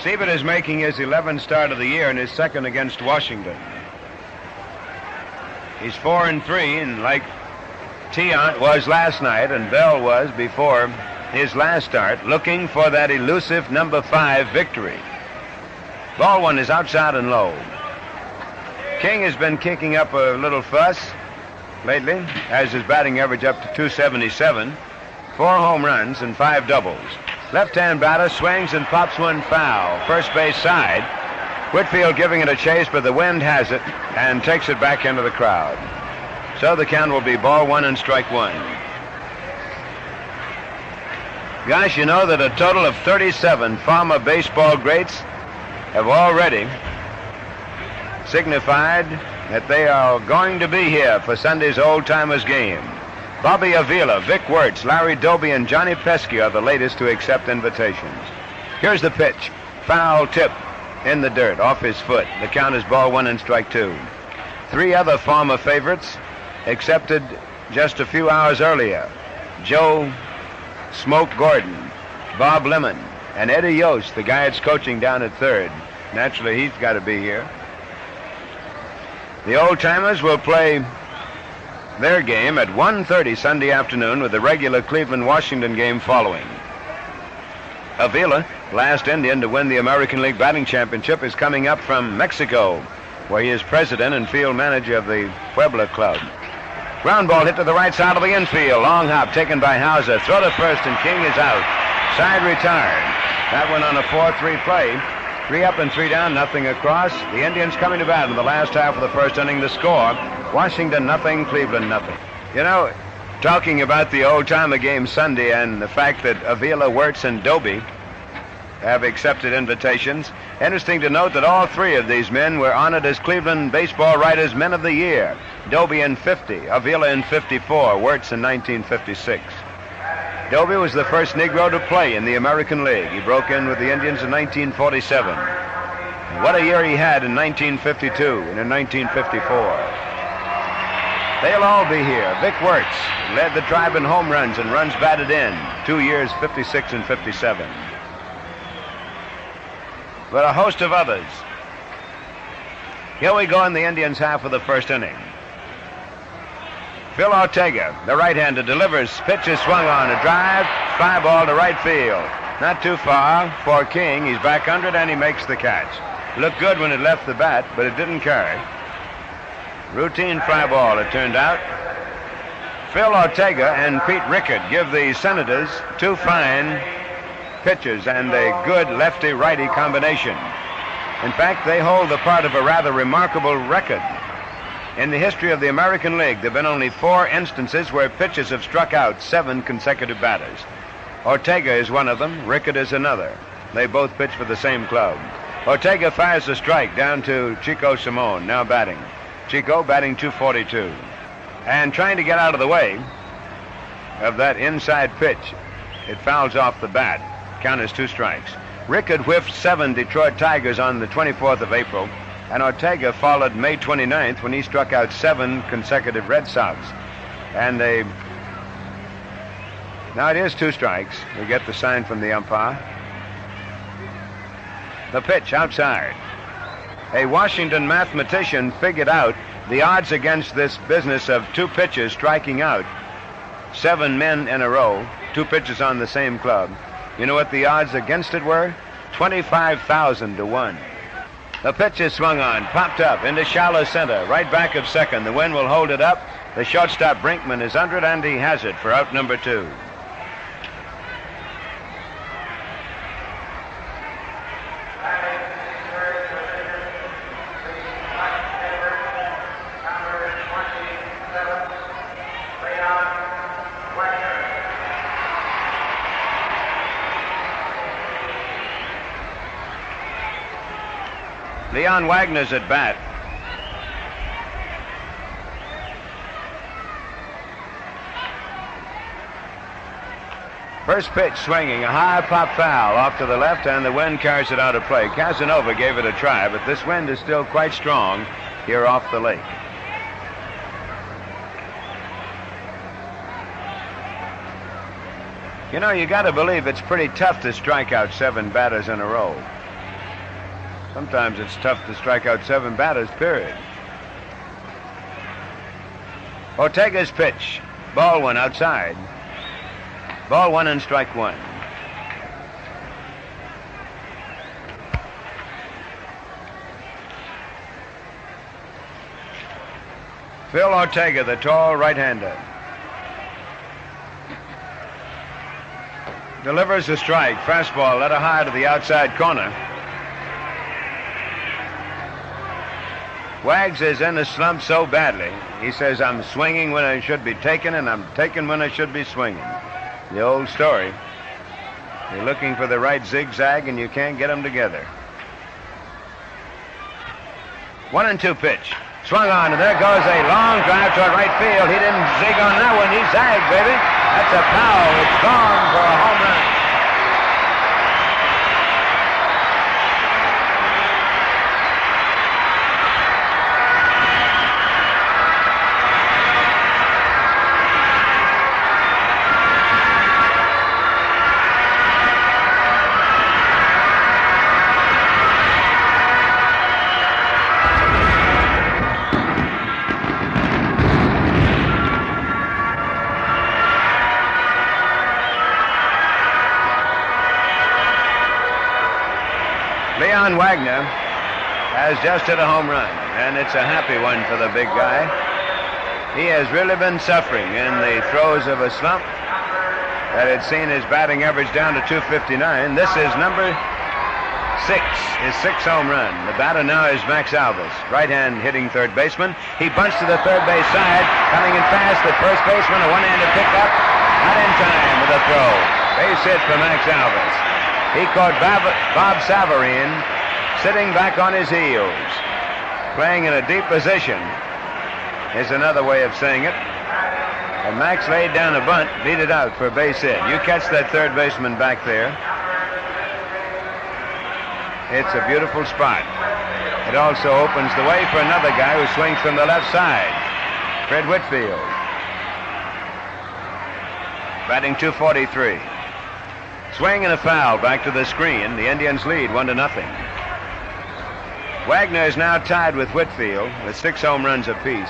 Siebert is making his 11th start of the year and his second against Washington. He's 4-3, and like Tiant was last night and Bell was before his last start, looking for that elusive number 5 victory. Ball one is outside and low. King has been kicking up a little fuss lately, has his batting average up to 277, 4 home runs and 5 doubles. Left-hand batter swings and pops one foul, first base side. Whitfield giving it a chase, but the wind has it and takes it back into the crowd. So the count will be ball 1 and strike 1. Guys, you know that a total of 37 former baseball greats have already signified that they are going to be here for Sunday's Old Timers game. Bobby Avila, Vic Wertz, Larry Doby, and Johnny Pesky are the latest to accept invitations. Here's the pitch. Foul tip in the dirt, off his foot. The count is ball 1 and strike 2. 3 other former favorites accepted just a few hours earlier. Joe Smoke Gordon, Bob Lemon, and Eddie Yost, the guy that's coaching down at third. Naturally, he's got to be here. The Old Timers will play their game at 1:30 Sunday afternoon with the regular Cleveland-Washington game following. Avila, last Indian to win the American League Batting Championship, is coming up from Mexico, where he is president and field manager of the Puebla Club. Ground ball hit to the right side of the infield. Long hop taken by Hauser. Throw to first, and King is out. Side retired. That one on a 4-3 play. 3 up and 3 down, nothing across. The Indians coming to bat in the last half of the first inning. The score, Washington nothing, Cleveland nothing. You know, talking about the old-timer game Sunday and the fact that Avila, Wertz, and Doby have accepted invitations, interesting to note that all 3 of these men were honored as Cleveland Baseball Writers Men of the Year. Doby in 50, Avila in 54, Wertz in 1956. Doby was the first Negro to play in the American League. He broke in with the Indians in 1947. And what a year he had in 1952 and in 1954. They'll all be here. Vic Wertz led the tribe in home runs and runs batted in. 2 years, 56 and 57. But a host of others. Here we go in the Indians' half of the first inning. Phil Ortega, the right-hander, delivers. Pitch is swung on. A drive. Fly ball to right field. Not too far for King. He's back under it, and he makes the catch. Looked good when it left the bat, but it didn't carry. Routine fly ball, it turned out. Phil Ortega and Pete Rickard give the Senators 2 fine pitchers and a good lefty-righty combination. In fact, they hold the part of a rather remarkable record. In the history of the American League, there have been only 4 instances where pitchers have struck out 7 consecutive batters. Ortega is one of them, Rickard is another. They both pitch for the same club. Ortega fires a strike down to Chico Simone, now batting. Chico batting 242. And trying to get out of the way of that inside pitch, it fouls off the bat. Count is 2 strikes. Rickard whiffed 7 Detroit Tigers on the 24th of April, and Ortega followed May 29th when he struck out 7 consecutive Red Sox. And now it is 2 strikes. We get the sign from the umpire. The pitch outside. A Washington mathematician figured out the odds against this business of 2 pitchers striking out 7 men in a row, 2 pitchers on the same club. You know what the odds against it were? 25,000 to 1. The pitch is swung on, popped up into shallow center, right back of second. The wind will hold it up. The shortstop Brinkman is under it, and he has it for out number 2. Leon Wagner's at bat. First pitch swinging, a high pop foul off to the left, and the wind carries it out of play. Casanova gave it a try, but this wind is still quite strong here off the lake. You know, you got to believe it's pretty tough to strike out 7 batters in a row. Sometimes it's tough to strike out 7 batters, period. Ortega's pitch. Ball 1 outside. Ball 1 and strike 1. Phil Ortega, the tall right-hander. Delivers a strike. Fastball let her high to the outside corner. Wags is in a slump so badly. He says, I'm swinging when I should be taking, and I'm taking when I should be swinging. The old story. You're looking for the right zigzag, and you can't get them together. 1-2 pitch. Swung on, and there goes a long drive toward right field. He didn't zig on that one. He zagged, baby. That's a foul. It's gone for a home run. Wagner has just hit a home run, and it's a happy one for the big guy. He has really been suffering in the throes of a slump that had seen his batting average down to 259. This is number 6, his 6th home run. The batter now is Max Alvis, right-hand hitting third baseman. He bunts to the third base side, coming in fast. The first baseman, a one-handed pickup, not in time with a throw. Base hit for Max Alvis. He caught Bob Savarine sitting back on his heels. Playing in a deep position is another way of saying it. And Max laid down a bunt, beat it out for a base hit. You catch that third baseman back there. It's a beautiful spot. It also opens the way for another guy who swings from the left side. Fred Whitfield. Batting .243. Swing and a foul back to the screen. The Indians lead 1-0. Wagner is now tied with Whitfield with 6 home runs apiece.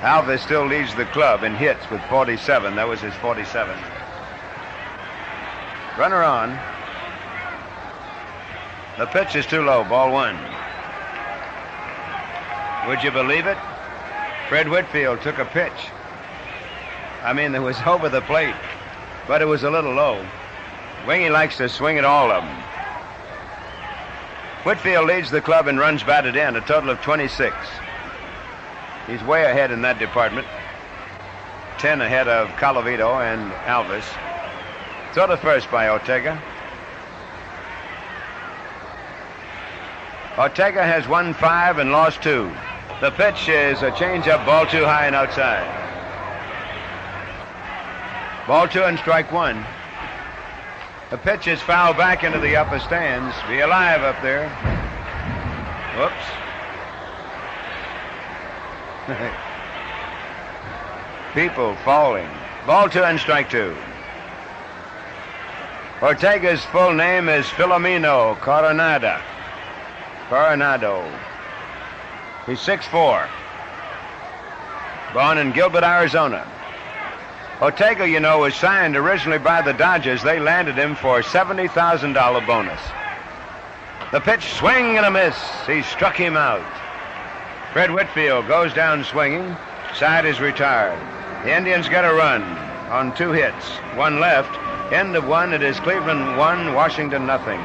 Alvis still leads the club in hits with 47. That was his 47th. Runner on. The pitch is too low. Ball 1. Would you believe it? Fred Whitfield took a pitch. I mean, it was over the plate, but it was a little low. Wingy likes to swing at all of them. Whitfield leads the club in runs batted in, a total of 26. He's way ahead in that department. 10 ahead of Colavito and Alvis. Throw to first by Ortega. Ortega has won 5 and lost 2. The pitch is a changeup, ball 2 high and outside. Ball 2 and strike 1. The pitch is fouled back into the upper stands. Be alive up there. Whoops. People falling. Ball 2 and strike 2. Ortega's full name is Filomeno Coronado. He's 6'4". Born in Gilbert, Arizona. Ortega, you know, was signed originally by the Dodgers. They landed him for a $70,000 bonus. The pitch, swing and a miss. He struck him out. Fred Whitfield goes down swinging. Side is retired. The Indians get a run on 2 hits. 1 left. End of 1. It is Cleveland 1, Washington nothing.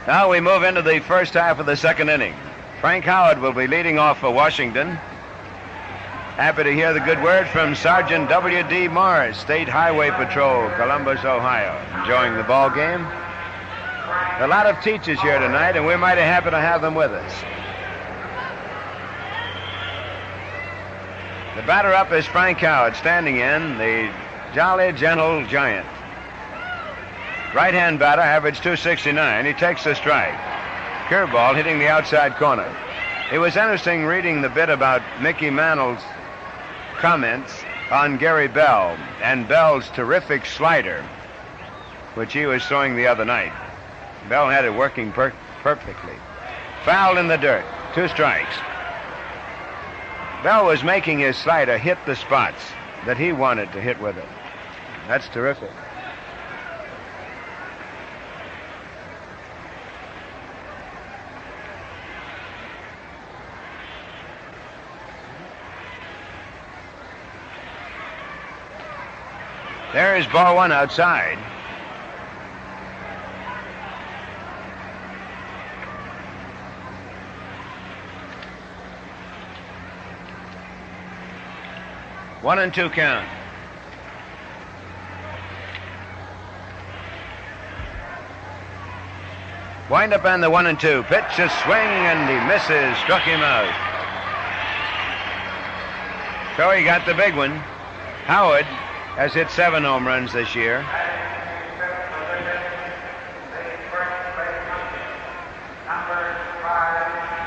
Now we move into the first half of the second inning. Frank Howard will be leading off for Washington. Happy to hear the good word from Sergeant W.D. Morris, State Highway Patrol, Columbus, Ohio. Enjoying the ball game. A lot of teachers here tonight, and we're mighty happy to have them with us. The batter up is Frank Howard, standing in, the jolly, gentle giant. Right-hand batter, average .269. He takes the strike. Curveball hitting the outside corner. It was interesting reading the bit about Mickey Mantle's comments on Gary Bell and Bell's terrific slider. which he was throwing the other night. Bell had it working perfectly. Fouled in the dirt. 2 strikes. Bell was making his slider hit the spots that he wanted to hit with it. That's terrific. There is ball 1 outside. One and 2 count. Wind up on the 1-2. Pitch, a swing, and he misses. Struck him out. So he got the big one. Howard has hit 7 home runs this year.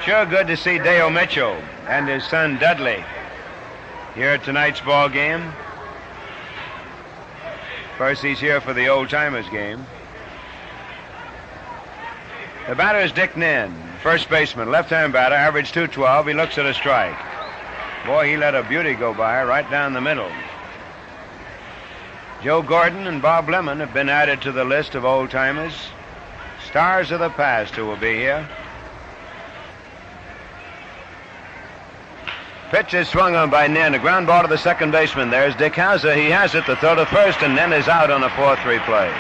Sure good to see Dale Mitchell and his son Dudley here at tonight's ball game. Of course, he's here for the old-timers game. The batter is Dick Nin, first baseman, left-hand batter, average .212. He looks at a strike. Boy, he let a beauty go by right down the middle. Joe Gordon and Bob Lemon have been added to the list of old-timers. Stars of the past who will be here. Pitch is swung on by Nin. A ground ball to the second baseman. There's Dick Hauser. He has it. The throw to first, and Nin is out on a 4-3 play.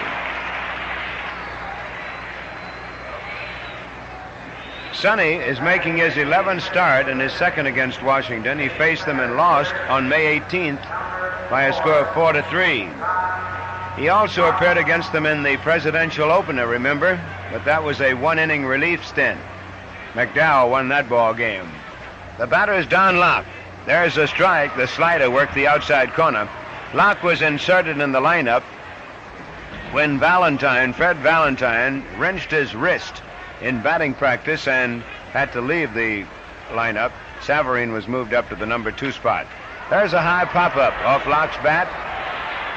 Sonny is making his 11th start and his second against Washington. He faced them and lost on May 18th by a score of 4-3. He also appeared against them in the presidential opener, remember? But that was a 1-inning relief stint. McDowell won that ball game. The batter is Don Locke. There's a strike. The slider worked the outside corner. Locke was inserted in the lineup when Fred Valentine, wrenched his wrist in batting practice and had to leave the lineup. Savarine was moved up to the number 2 spot. There's a high pop-up off Locke's bat.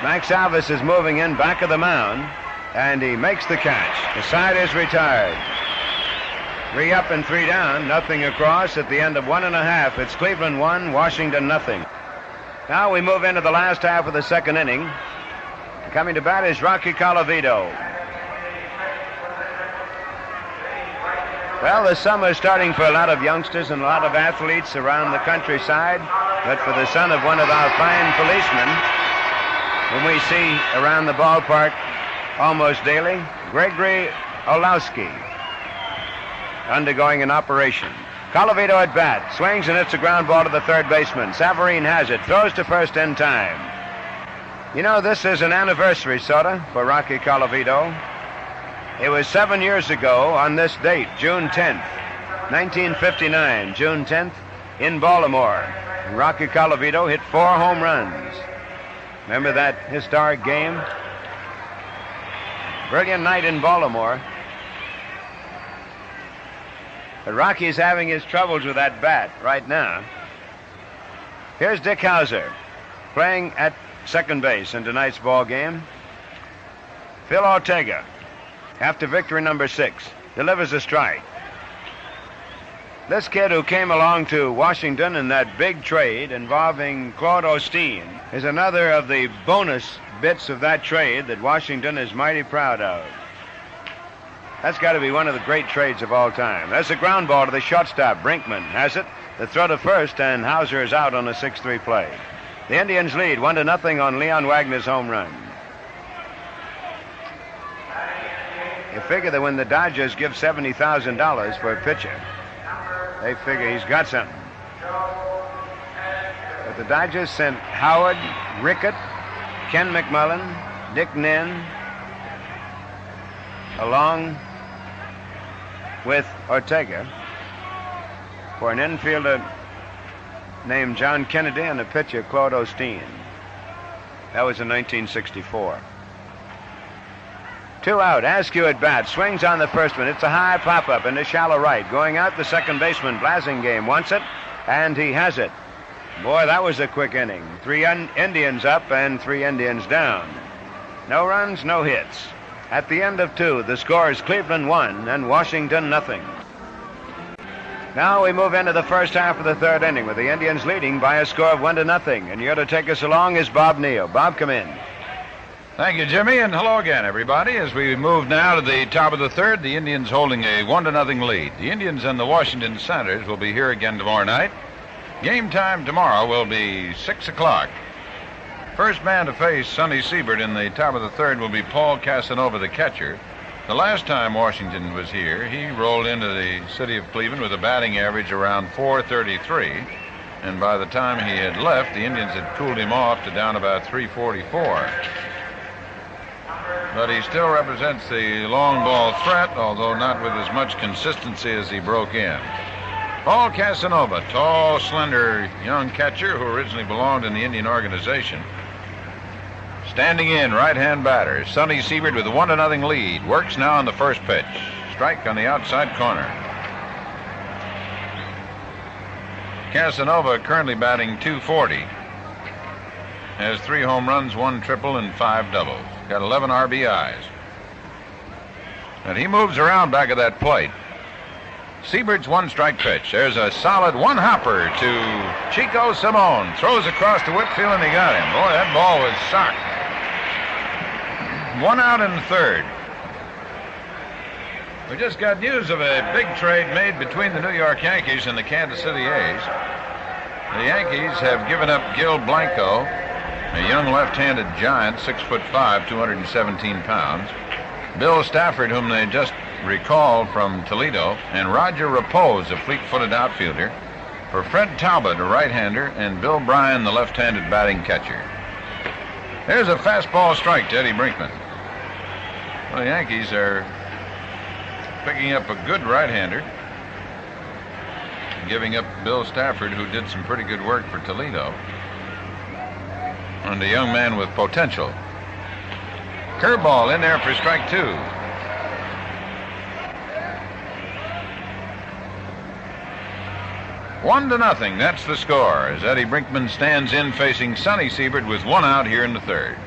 Max Alvis is moving in back of the mound, and he makes the catch. The side is retired. 3 up and 3 down, nothing across at the end of 1.5. It's Cleveland 1, Washington nothing. Now we move into the last half of the second inning. Coming to bat is Rocky Colavito. Well, the summer's starting for a lot of youngsters and a lot of athletes around the countryside, but for the son of one of our fine policemen, whom we see around the ballpark almost daily, Gregory Olowski, undergoing an operation. Colavito at bat, swings and hits a ground ball to the third baseman. Savarine has it, throws to first in time. You know, this is an anniversary, sort of, for Rocky Colavito. It was 7 years ago on this date, June 10th, 1959, June 10th, in Baltimore. And Rocky Colavito hit 4 home runs. Remember that historic game? Brilliant night in Baltimore. But Rocky's having his troubles with that bat right now. Here's Dick Hauser playing at second base in tonight's ball game. Phil Ortega, after victory number 6, delivers a strike. This kid who came along to Washington in that big trade involving Claude Osteen is another of the bonus bits of that trade that Washington is mighty proud of. That's got to be one of the great trades of all time. That's a ground ball to the shortstop. Brinkman has it. The throw to first, and Hauser is out on a 6-3 play. The Indians lead 1-0 on Leon Wagner's home run. You figure that when the Dodgers give $70,000 for a pitcher, they figure he's got something. But the Dodgers sent Howard, Rickett, Ken McMullen, Dick Nin, along with Ortega, for an infielder named John Kennedy and a pitcher, Claude Osteen. That was in 1964. 2 out. Askew at bat. Swings on the first one. It's a high pop-up into shallow right. Going out, the second baseman, Blasingame, wants it, and he has it. Boy, that was a quick inning. 3 Indians up and 3 Indians down. No runs, no hits. At the end of 2, the score is Cleveland 1 and Washington nothing. Now we move into the first half of the third inning with the Indians leading by a score of 1-0. And here to take us along is Bob Neal. Bob, come in. Thank you, Jimmy, and hello again, everybody. As we move now to the top of the third, the Indians holding a 1-0 lead. The Indians and the Washington Senators will be here again tomorrow night. Game time tomorrow will be 6 o'clock. First man to face Sonny Siebert in the top of the third will be Paul Casanova, the catcher. The last time Washington was here, he rolled into the city of Cleveland with a batting average around .433. And by the time he had left, the Indians had cooled him off to down about .344. But he still represents the long ball threat, although not with as much consistency as he broke in. Paul Casanova, tall, slender, young catcher who originally belonged in the Indian organization. Standing in, right-hand batter. Sonny Siebert with a 1-0 lead. Works now on the first pitch. Strike on the outside corner. Casanova currently batting .240. Has 3 home runs, 1 triple, and 5 doubles. Got 11 RBIs. And he moves around back of that plate. Siebert's 1-strike pitch. There's a solid one-hopper to Chico Simone. Throws across to Whitfield, and he got him. Boy, that ball was socked. 1 out in the third. We just got news of a big trade made between the New York Yankees and the Kansas City A's. The Yankees have given up Gil Blanco, a young left-handed giant, 6'5", 217 pounds. Bill Stafford, whom they just recalled from Toledo, and Roger Repose, a fleet-footed outfielder, for Fred Talbot, a right-hander, and Bill Bryan, the left-handed batting catcher. There's a fastball strike to Eddie Brinkman. Well, the Yankees are picking up a good right-hander, giving up Bill Stafford, who did some pretty good work for Toledo, and a young man with potential. Curveball in there for strike 2. One to nothing, that's the score, as Eddie Brinkman stands in facing Sonny Siebert with 1 out here in the third.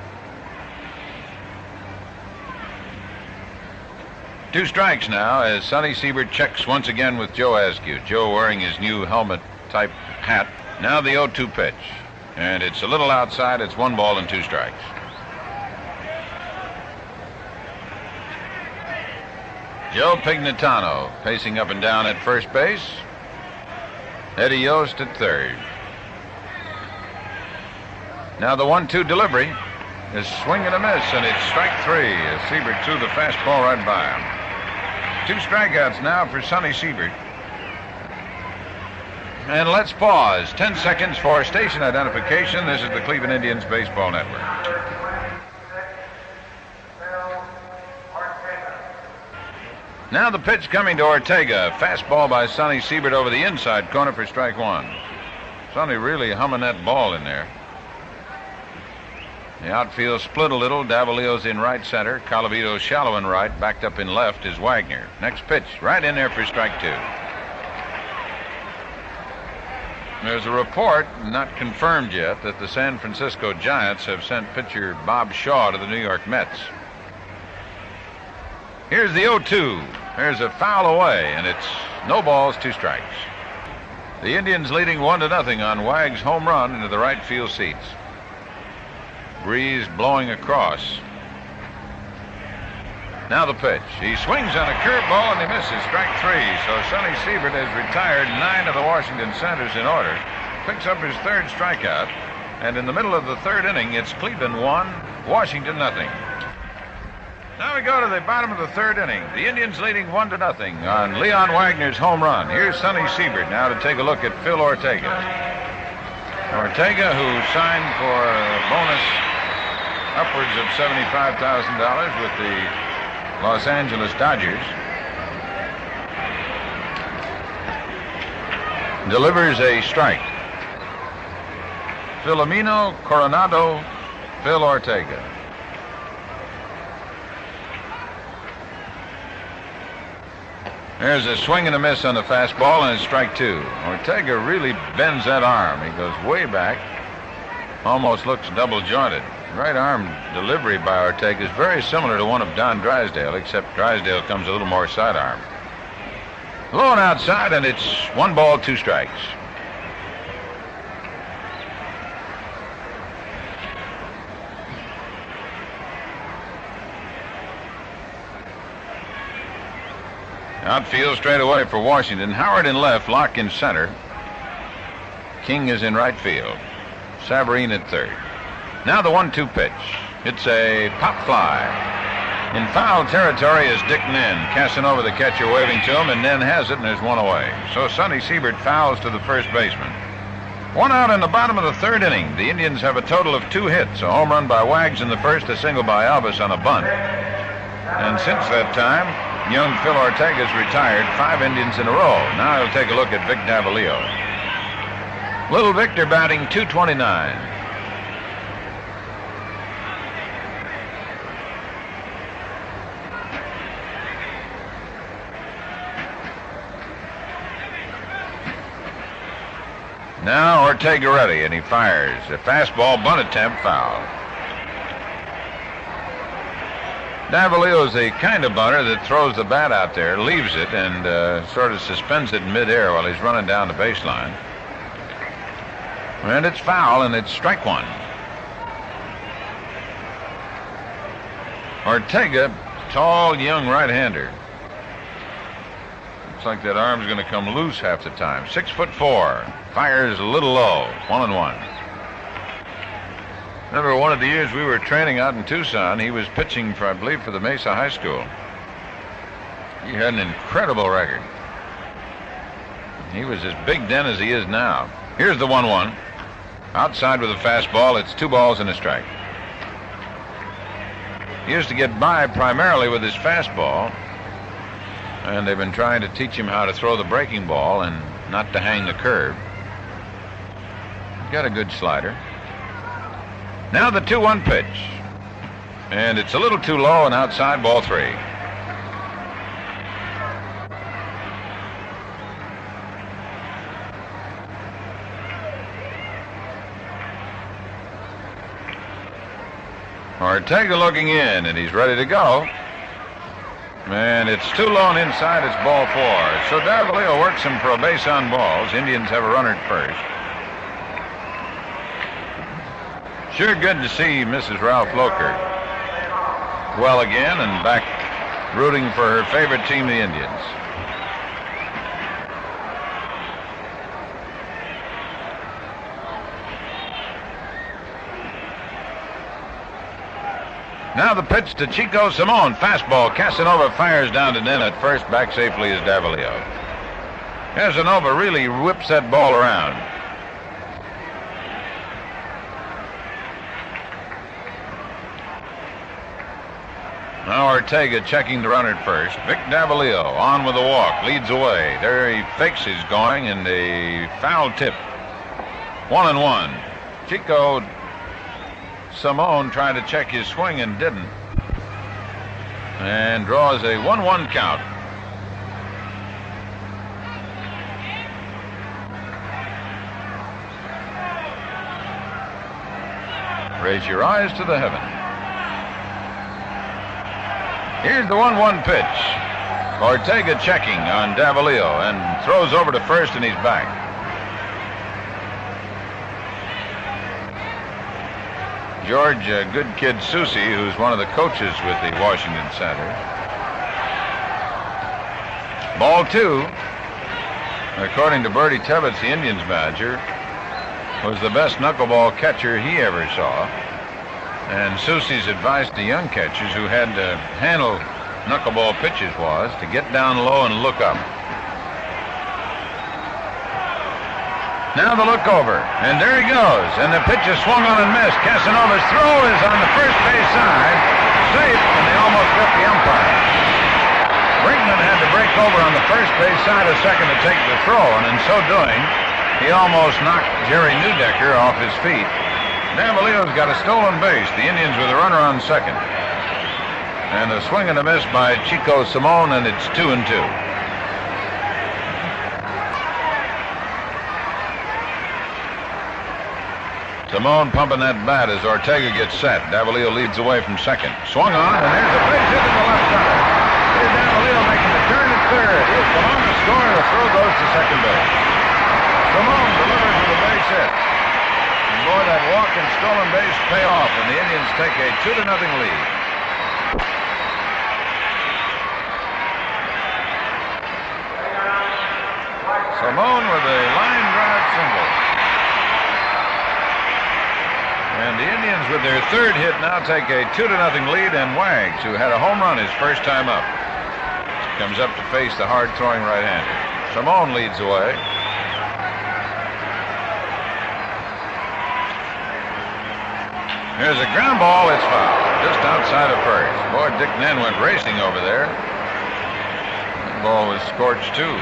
2 strikes now as Sonny Siebert checks once again with Joe Askew. Joe wearing his new helmet-type hat. Now the 0-2 pitch. And it's a little outside. It's 1 ball and 2 strikes. Joe Pignatano pacing up and down at first base. Eddie Yost at third. Now the 1-2 delivery is swing and a miss, and it's strike 3 as Siebert threw the fastball right by him. 2 strikeouts now for Sonny Siebert. And let's pause. 10 seconds for station identification. This is the Cleveland Indians Baseball Network. Now the pitch coming to Ortega. Fastball by Sonny Siebert over the inside corner for strike 1. Sonny really humming that ball in there. The outfield split a little. Davalillo's in right center. Colavito's shallow in right. Backed up in left is Wagner. Next pitch right in there for strike 2. There's a report, not confirmed yet, that the San Francisco Giants have sent pitcher Bob Shaw to the New York Mets. Here's the 0-2. There's a foul away, and it's no balls, 2 strikes. The Indians leading 1-0 on Wag's home run into the right field seats. Breeze blowing across. Now the pitch. He swings on a curveball and he misses. Strike 3. So Sonny Siebert has retired 9 of the Washington Senators in order. Picks up his 3rd strikeout. And in the middle of the 3rd inning, it's Cleveland 1, Washington nothing. Now we go to the bottom of the 3rd inning. The Indians leading 1-0 on Leon Wagner's home run. Here's Sonny Siebert now to take a look at Phil Ortega. Ortega, who signed for a bonus upwards of $75,000 with the Los Angeles Dodgers, delivers a strike. Filomeno Coronado, Phil Ortega. There's a swing and a miss on the fastball, and it's strike 2. Ortega really bends that arm. He goes way back. Almost looks double jointed. right arm delivery by Ortega is very similar to one of Don Drysdale, except Drysdale comes a little more sidearm. Low and outside, and it's 1 ball, 2 strikes. Outfield straight away for Washington. Howard in left, Locke in center. King is in right field. Savarine at third. Now the 1-2 pitch. It's a pop fly. In foul territory is Dick Nen. Casanova, the catcher, waving to him, and Nen has it, and there's 1 away. So Sonny Siebert fouls to the first baseman. 1 out in the bottom of the 3rd inning. The Indians have a total of 2 hits. A home run by Wags in the first, a single by Alvis on a bunt. And since that time, young Phil Ortega's retired 5 Indians in a row. Now he'll take a look at Vic Davalillo. Little Victor batting .229. Now Ortega ready, and he fires. A fastball bunt attempt, foul. Davalillo's the kind of bunter that throws the bat out there, leaves it, and sort of suspends it in midair while he's running down the baseline. And it's foul, and it's strike 1. Ortega, tall, young right-hander. Looks like that arm's going to come loose half the time. 6'4". Fires a little low. 1-1. Remember one of the years we were training out in Tucson, he was pitching for, I believe, for the Mesa High School. He had an incredible record. He was as big then as he is now. Here's the 1-1. Outside with a fastball. It's 2 balls and a strike. He used to get by primarily with his fastball, and they've been trying to teach him how to throw the breaking ball and not to hang the curve. Got a good slider. Now the 2-1 pitch. And it's a little too low and outside, ball 3. Ortega looking in, and he's ready to go. And it's too low and inside, it's ball 4. So Davalillo works him for a base on balls. Indians have a runner at first. Sure good to see Mrs. Ralph Loker well again and back rooting for her favorite team, the Indians. Now the pitch to Chico Simone. Fastball. Casanova fires down to Nen at first. Back safely is Davalillo. Casanova really whips that ball around. Now Ortega checking the runner at first. Vic Davalillo on with a walk. Leads away. There he fakes his going, and a foul tip. 1-1. Chico Simone tried to check his swing and didn't. And draws a 1-1 count. Raise your eyes to the heaven. Here's the 1-1 pitch. Ortega checking on Davalillo and throws over to first, and he's back. George Good Kid Susi, who's one of the coaches with the Washington Center. Ball 2. According to Bertie Tebbetts, the Indians manager, was the best knuckleball catcher he ever saw. And Susi's advice to young catchers who had to handle knuckleball pitches was to get down low and look up. Now the look over, and there he goes, and the pitch is swung on and missed. Casanova's throw is on the first base side, safe, and they almost got the umpire. Brinkman had to break over on the first base side a second to take the throw, and in so doing, he almost knocked Jerry Neudecker off his feet. Davalillo's got a stolen base. The Indians with a runner on second. And a swing and a miss by Chico Simone, and it's 2-2. Simone pumping that bat as Ortega gets set. Davalillo leads away from second. Swung on, and there's a base hit in the left center. Here's Davalillo making the turn at third. He'll come on to score, and the throw goes to second base. Simone delivers with a base hit. And boy, that walk and stolen base pay off, and the Indians take a 2-0 lead. Simone with a line drive single. And the Indians with their third hit now take a 2-0 lead, and Wags, who had a home run his first time up, comes up to face the hard-throwing right-hander. Simone leads away. Here's a ground ball. It's foul. Just outside of first. Boy, Dick Nen went racing over there. That ball was scorched, too.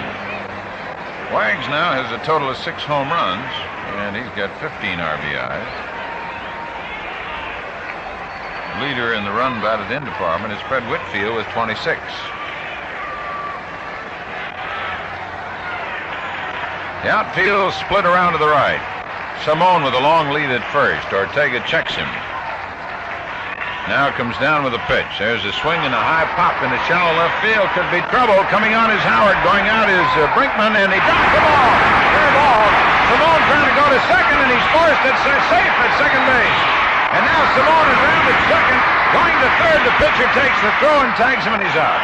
Wags now has a total of 6 home runs, and he's got 15 RBIs. Leader in the run batted in department is Fred Whitfield with 26. The outfield split around to the right. Simone with a long lead at first. Ortega checks him. Now comes down with a pitch. There's a swing and a high pop in the shallow left field. Could be trouble. Coming on is Howard. Going out is Brinkman, and he drops the ball. Fair ball. Simone trying to go to second, and he's forced at safe at second base. And now Simone is round at second. Going to third. The pitcher takes the throw and tags him, and he's out.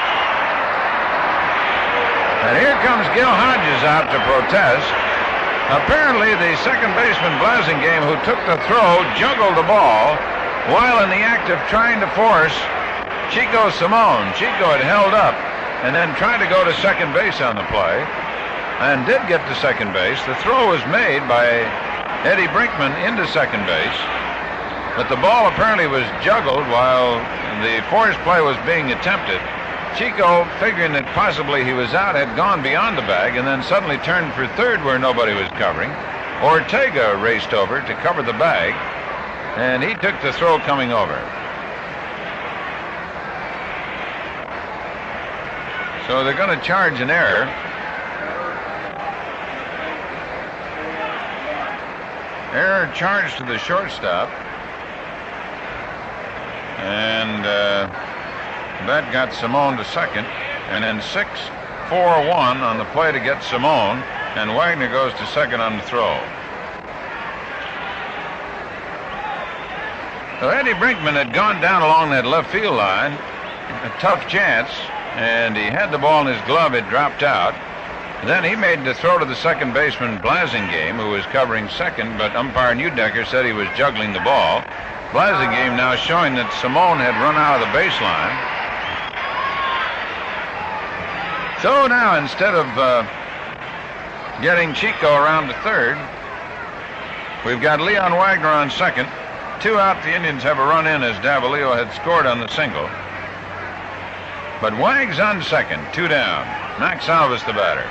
And here comes Gil Hodges out to protest. Apparently, the second baseman Blasingame, who took the throw, juggled the ball while in the act of trying to force Chico Simone. Chico had held up and then tried to go to second base on the play and did get to second base. The throw was made by Eddie Brinkman into second base, but the ball apparently was juggled while the force play was being attempted. Chico, figuring that possibly he was out, had gone beyond the bag and then suddenly turned for third where nobody was covering. Ortega raced over to cover the bag, and he took the throw coming over. So they're going to charge an error. Error charged to the shortstop. And that got Simone to second. And then 6-4-1 on the play to get Simone. And Wagner goes to second on the throw. So Eddie Brinkman had gone down along that left field line. A tough chance. And he had the ball in his glove. It dropped out. Then he made the throw to the second baseman Blasingame, who was covering second, but umpire Neudecker said he was juggling the ball. Blasingame now showing that Simone had run out of the baseline. So now, instead of getting Chico around to third, we've got Leon Wagner on second. 2 out, the Indians have a run in as Davalillo had scored on the single. But Wags on second, 2 down. Max Alvis the batter.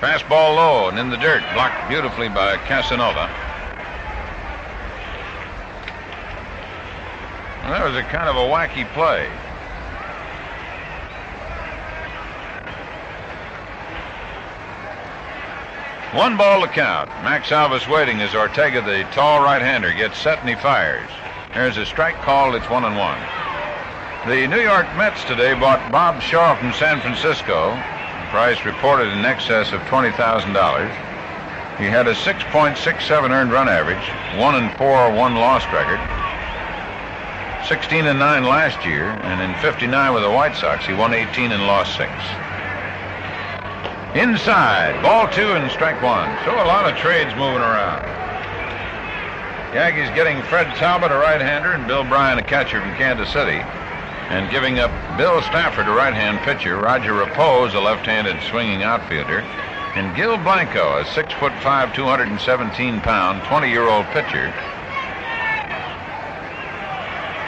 Fastball low and in the dirt, blocked beautifully by Casanova. Well, that was a kind of a wacky play. One ball to count. Max Alvis waiting as Ortega, the tall right-hander, gets set and he fires. There's a strike called. It's 1-1. The New York Mets today bought Bob Shaw from San Francisco. The price reported in excess of $20,000. He had a 6.67 earned run average, 1-4 one-loss record, 16-9 last year, and in 59 with the White Sox, he won 18 and lost 6. Inside, ball 2 and strike 1. So a lot of trades moving around. Yankees getting Fred Talbot, a right-hander, and Bill Bryan, a catcher from Kansas City, and giving up Bill Stafford, a right-hand pitcher, Roger Repose, a left-handed swinging outfielder, and Gil Blanco, a 6'5", 217-pound, 20-year-old pitcher,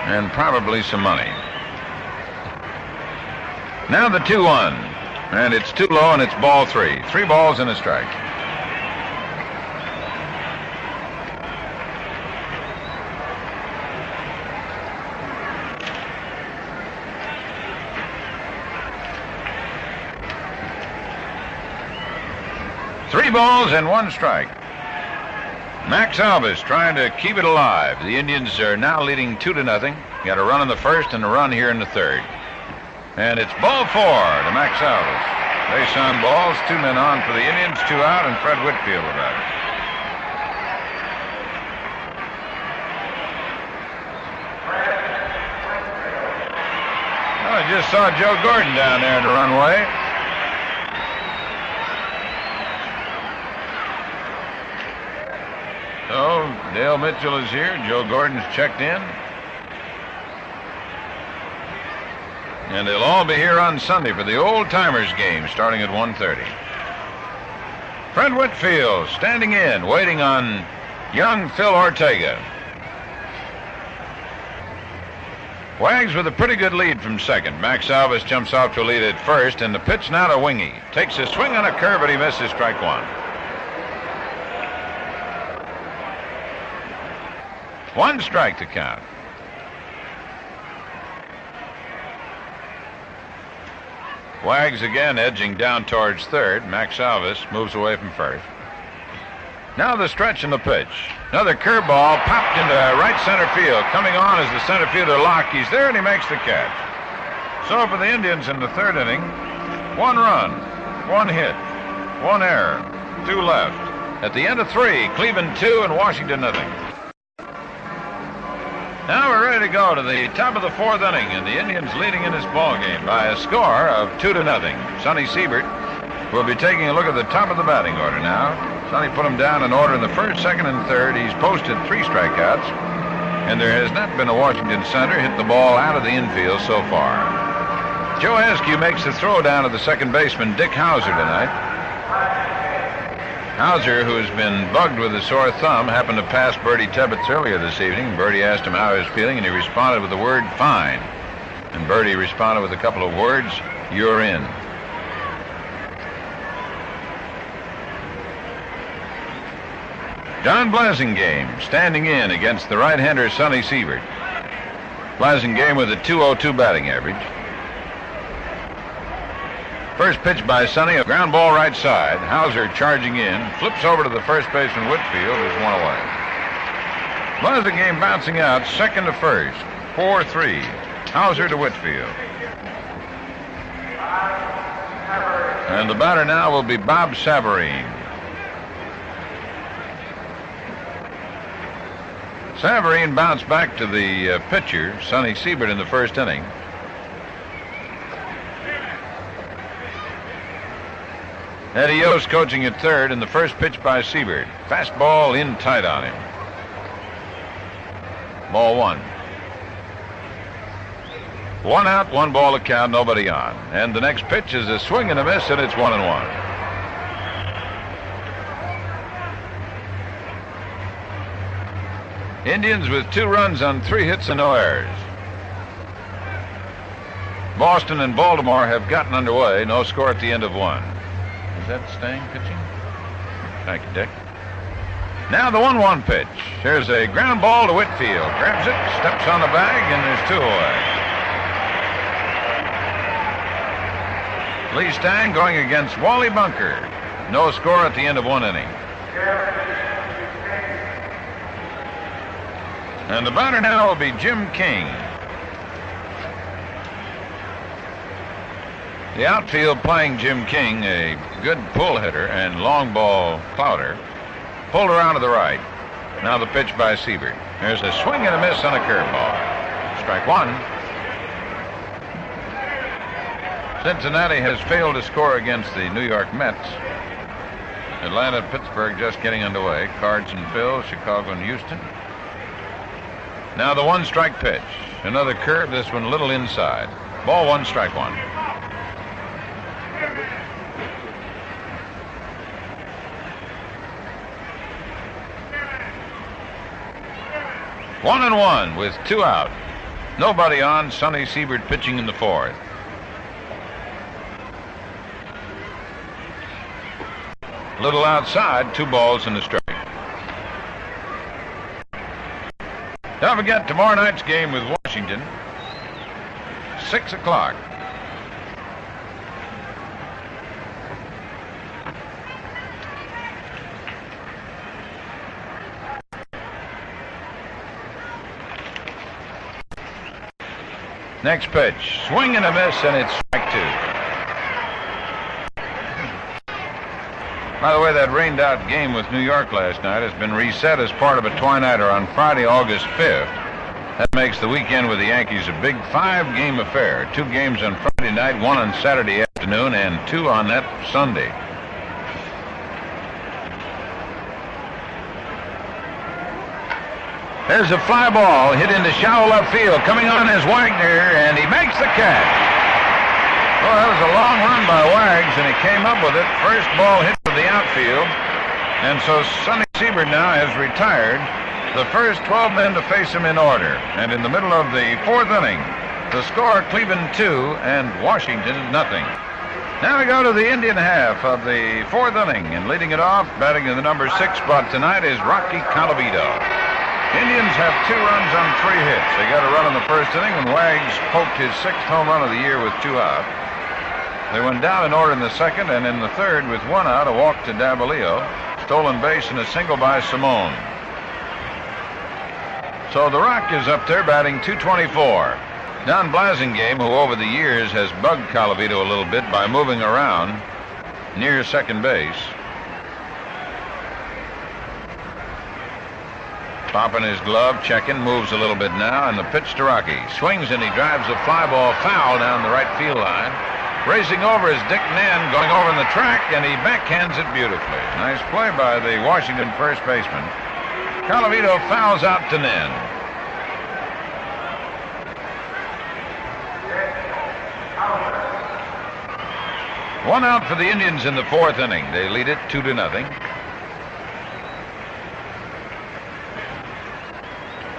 and probably some money. Now the 2-1, and it's too low, and it's ball 3. 3 balls and a strike. 3 balls and 1 strike. Max Alvis trying to keep it alive. The Indians are now leading 2-0. Got a run in the first and a run here in the third. And it's ball 4 to Max Alvis. Base on balls, 2 men on for the Indians, 2 out, and Fred Whitfield about it. Well, I just saw Joe Gordon down there in the runway. So, Dale Mitchell is here. Joe Gordon's checked in. And they'll all be here on Sunday for the Old Timers game starting at 1:30. Fred Whitfield standing in, waiting on young Phil Ortega. Wags with a pretty good lead from second. Max Alvis jumps off to a lead at first, and the pitch now to Wingy. Takes a swing on a curve, but he misses strike 1. 1 strike to count. Wags again edging down towards third. Max Alvis moves away from first. Now the stretch and the pitch. Another curveball popped into right center field. Coming on is the center fielder Locke. He's there and he makes the catch. So for the Indians in the third inning, 1 run, 1 hit, 1 error, 2 left. At the end of 3, Cleveland 2 and Washington nothing. Now we're ready to go to the top of the 4th inning, and the Indians leading in this ball game by a score of 2-0. Sonny Siebert will be taking a look at the top of the batting order now. Sonny put him down in order in the first, second, and third. He's posted 3 strikeouts, and there has not been a Washington center hit the ball out of the infield so far. Joe Askew makes the throw down to the second baseman, Dick Hauser, tonight. Hauser, who's been bugged with a sore thumb, happened to pass Bertie Tebbetts earlier this evening. Bertie asked him how he was feeling, and he responded with the word, fine. And Bertie responded with a couple of words, you're in. John Blasingame standing in against the right-hander Sonny Siebert. Blasingame with a .202 batting average. First pitch by Sonny, a ground ball right side. Hauser charging in, flips over to the first baseman Whitfield, who's 1 away. Blasingame bouncing out, second to first, 4-3. Hauser to Whitfield. And the batter now will be Bob Savarine. Savarine bounced back to the pitcher, Sonny Siebert, in the first inning. Eddie Yost coaching at third, and the first pitch by Siebert. Fastball in tight on him. Ball 1. 1 out, 1 ball to count, nobody on. And the next pitch is a swing and a miss, and it's 1-1. Indians with 2 runs on 3 hits and no errors. Boston and Baltimore have gotten underway. No score at the end of 1. Is that Stang pitching? Thank you, Dick. Now the 1-1 pitch. Here's a ground ball to Whitfield. Grabs it, steps on the bag, and there's 2 away. Lee Stang going against Wally Bunker. No score at the end of 1 inning. And the batter now will be Jim King. The outfield playing Jim King, a good pull hitter and long ball clouder, pulled around to the right. Now the pitch by Siebert. There's a swing and a miss on a curveball. Strike 1. Cincinnati has failed to score against the New York Mets. Atlanta, Pittsburgh just getting underway. Cards and Phil, Chicago and Houston. Now the 1-strike pitch. Another curve, this one a little inside. Ball 1, strike 1. One and 1 with 2 out. Nobody on. Sonny Siebert pitching in the 4th. Little outside, 2 balls and a strike. Don't forget tomorrow night's game with Washington, 6 o'clock. Next pitch. Swing and a miss, and it's strike 2. By the way, that rained-out game with New York last night has been reset as part of a twilighter on Friday, August 5th. That makes the weekend with the Yankees a big 5-game affair. 2 games on Friday night, 1 on Saturday afternoon, and 2 on that Sunday. There's a fly ball hit into shallow left field. Coming on is Wagner, and he makes the catch. Well, that was a long run by Wags, and he came up with it. First ball hit to the outfield. And so Sonny Siebert now has retired. The first 12 men to face him in order. And in the middle of the 4th inning, the score, Cleveland 2 and Washington 0. Now we go to the Indian half of the 4th inning. And leading it off, batting in the number 6 spot tonight is Rocky Colavito. Indians have 2 runs on 3 hits. They got a run in the 1st inning when Wags poked his 6th home run of the year with 2 out. They went down in order in the 2nd, and in the 3rd, with 1 out, a walk to Davalillo, stolen base, and a single by Simone. So the Rock is up there batting .224. Don Blasingame, who over the years has bugged Colavito a little bit by moving around near second base. Popping his glove, checking, moves a little bit now, and the pitch to Rocky. Swings and he drives a fly ball foul down the right field line. Racing over is Dick Nen, going over in the track, and he backhands it beautifully. Nice play by the Washington first baseman. Colavito fouls out to Nen. One out for the Indians in the 4th inning. They lead it 2-0.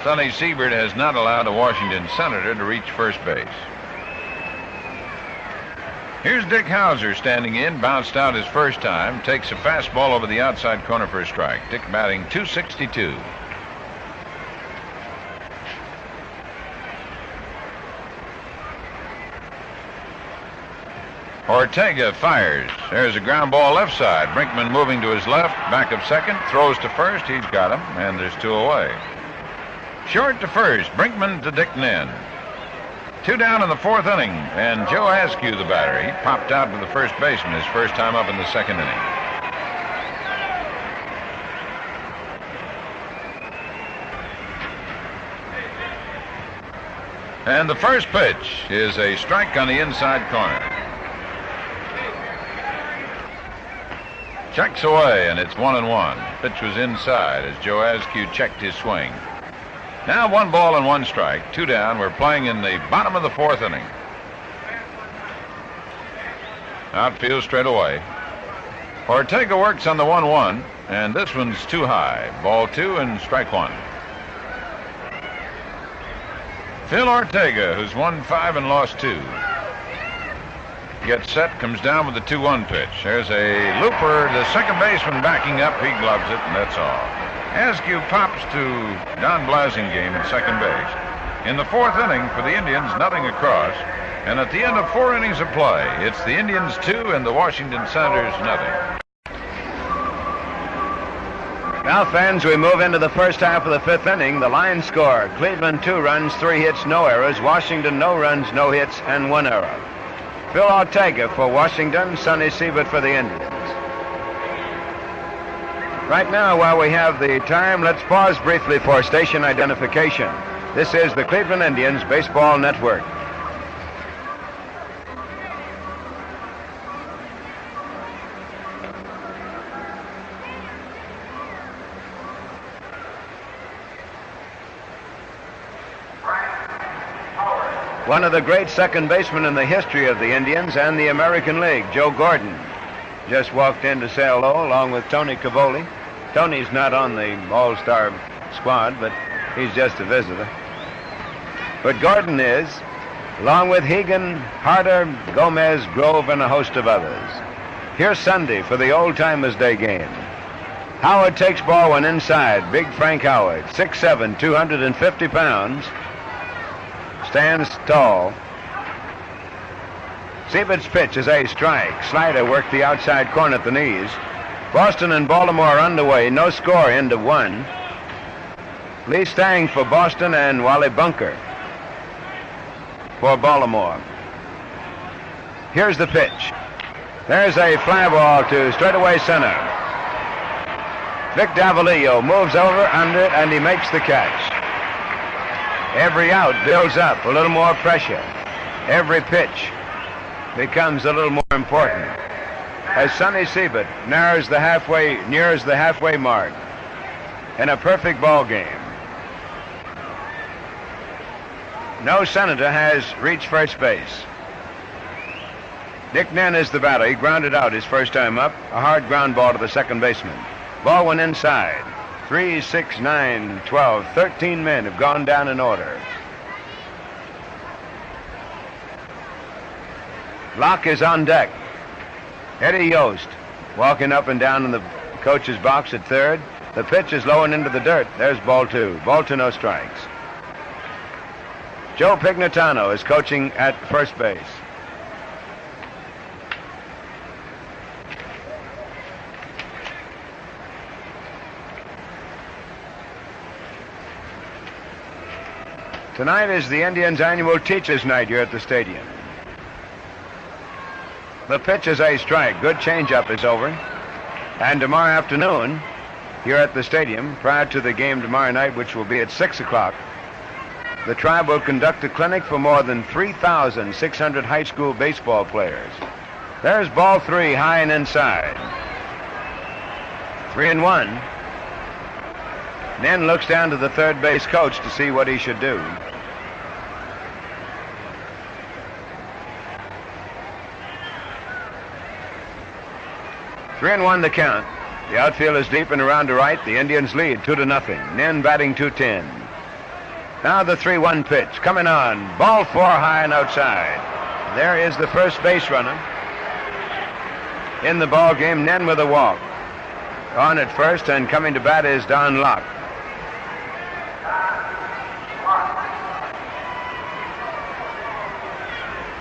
Sonny Siebert has not allowed a Washington Senator to reach first base. Here's Dick Hauser standing in, bounced out his first time, takes a fastball over the outside corner for a strike. Dick batting .262. Ortega fires. There's a ground ball left side. Brinkman moving to his left, back of second, throws to first. He's got him, and there's 2 away. Short to first, Brinkman to Dick Nen. 2 down in the 4th inning, and Joe Askew, the batter. He popped out with the first baseman his first time up in the 2nd inning. And the first pitch is a strike on the inside corner. Checks away, and it's 1-1. Pitch was inside as Joe Askew checked his swing. Now 1 ball and 1 strike, 2 down. We're playing in the bottom of the 4th inning. Outfield straight away. Ortega works on the 1-1, and this one's too high. Ball 2 and strike 1. Phil Ortega, who's won 5 and lost 2. Gets set, comes down with the 2-1 pitch. There's a looper, the second baseman backing up. He gloves it, and that's all. Askew pops to Don Blasingame at second base. In the 4th inning for the Indians, nothing across. And at the end of 4 innings of play, it's the Indians 2 and the Washington Senators nothing. Now, fans, we move into the first half of the 5th inning. The line score: Cleveland 2 runs, 3 hits, no errors. Washington no runs, no hits, and 1 error. Phil Ortega for Washington, Sonny Siebert for the Indians. Right now, while we have the time, let's pause briefly for station identification. This is the Cleveland Indians Baseball Network. One of the great second basemen in the history of the Indians and the American League, Joe Gordon, just walked in to say hello along with Tony Cavoli. Tony's not on the All-Star squad, but he's just a visitor. But Gordon is, along with Hegan, Harder, Gomez, Grove, and a host of others. Here's Sunday for the Old Timers Day game. Howard takes ball one inside. Big Frank Howard, 6'7", 250 pounds. Stands tall. Siebert's pitch is a strike. Slider worked the outside corner at the knees. Boston and Baltimore underway. No score, end of 1. Lee Stang for Boston and Wally Bunker. for Baltimore. Here's the pitch. There's a fly ball to straightaway center. Vic Davalillo moves over under it, and he makes the catch. Every out builds up a little more pressure. Every pitch becomes a little more important as Sonny Siebert nears the halfway mark in a perfect ball game. No Senator has reached first base. Dick Nen is the batter. He grounded out his first time up. A hard ground ball to the second baseman. Ball went inside. 3, 6, 9, 12, 13 men have gone down in order. Locke is on deck. Eddie Yost walking up and down in the coach's box at third. The pitch is low and into the dirt. There's ball two. Ball two, no strikes. Joe Pignatano is coaching at first base. Tonight is the Indians' annual Teachers' Night here at the stadium. The pitch is a strike. Good changeup is over. And tomorrow afternoon, here at the stadium, prior to the game tomorrow night, which will be at 6 o'clock, the Tribe will conduct a clinic for more than 3,600 high school baseball players. There's ball three, high and inside. 3-1. Nen looks down to the third base coach to see what he should do. Three and one the count. The outfield is deep and around to right. The Indians lead 2-0. Nen batting 210. Now the 3-1 pitch coming on. Ball four, high and outside. There is the first base runner in the ball game. Nen with a walk. On at first, and coming to bat is Don Locke.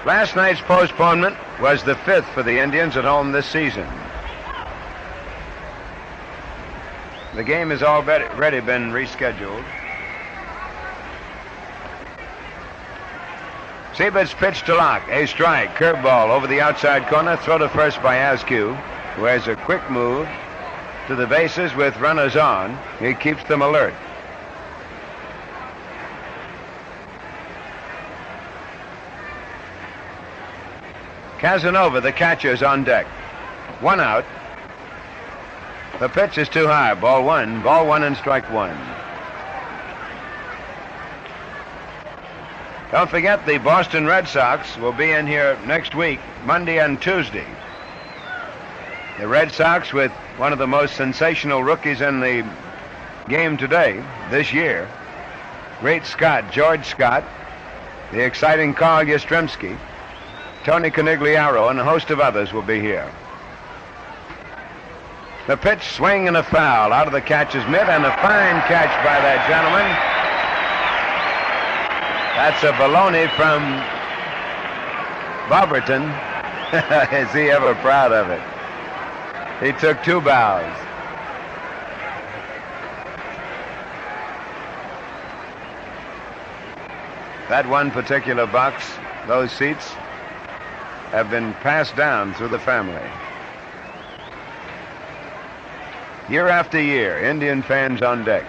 Last night's postponement was the 5th for the Indians at home this season. The game has already been rescheduled. Siebert's pitch to Locke, a strike, curveball over the outside corner, throw to first by Askew, who has a quick move to the bases with runners on. He keeps them alert. Casanova, the catcher, is on deck. One out. The pitch is too high. Ball one and strike one. Don't forget the Boston Red Sox will be in here next week, Monday and Tuesday. The Red Sox with one of the most sensational rookies in the game today, this year. Great Scott, George Scott, the exciting Carl Yastrzemski, Tony Conigliaro, and a host of others will be here. The pitch, swing and a foul out of the catcher's mitt, and a fine catch by that gentleman. That's a baloney from Boberton. Is he ever proud of it? He took two bows. That one particular box, those seats, have been passed down through the family. Year after year, Indian fans on deck.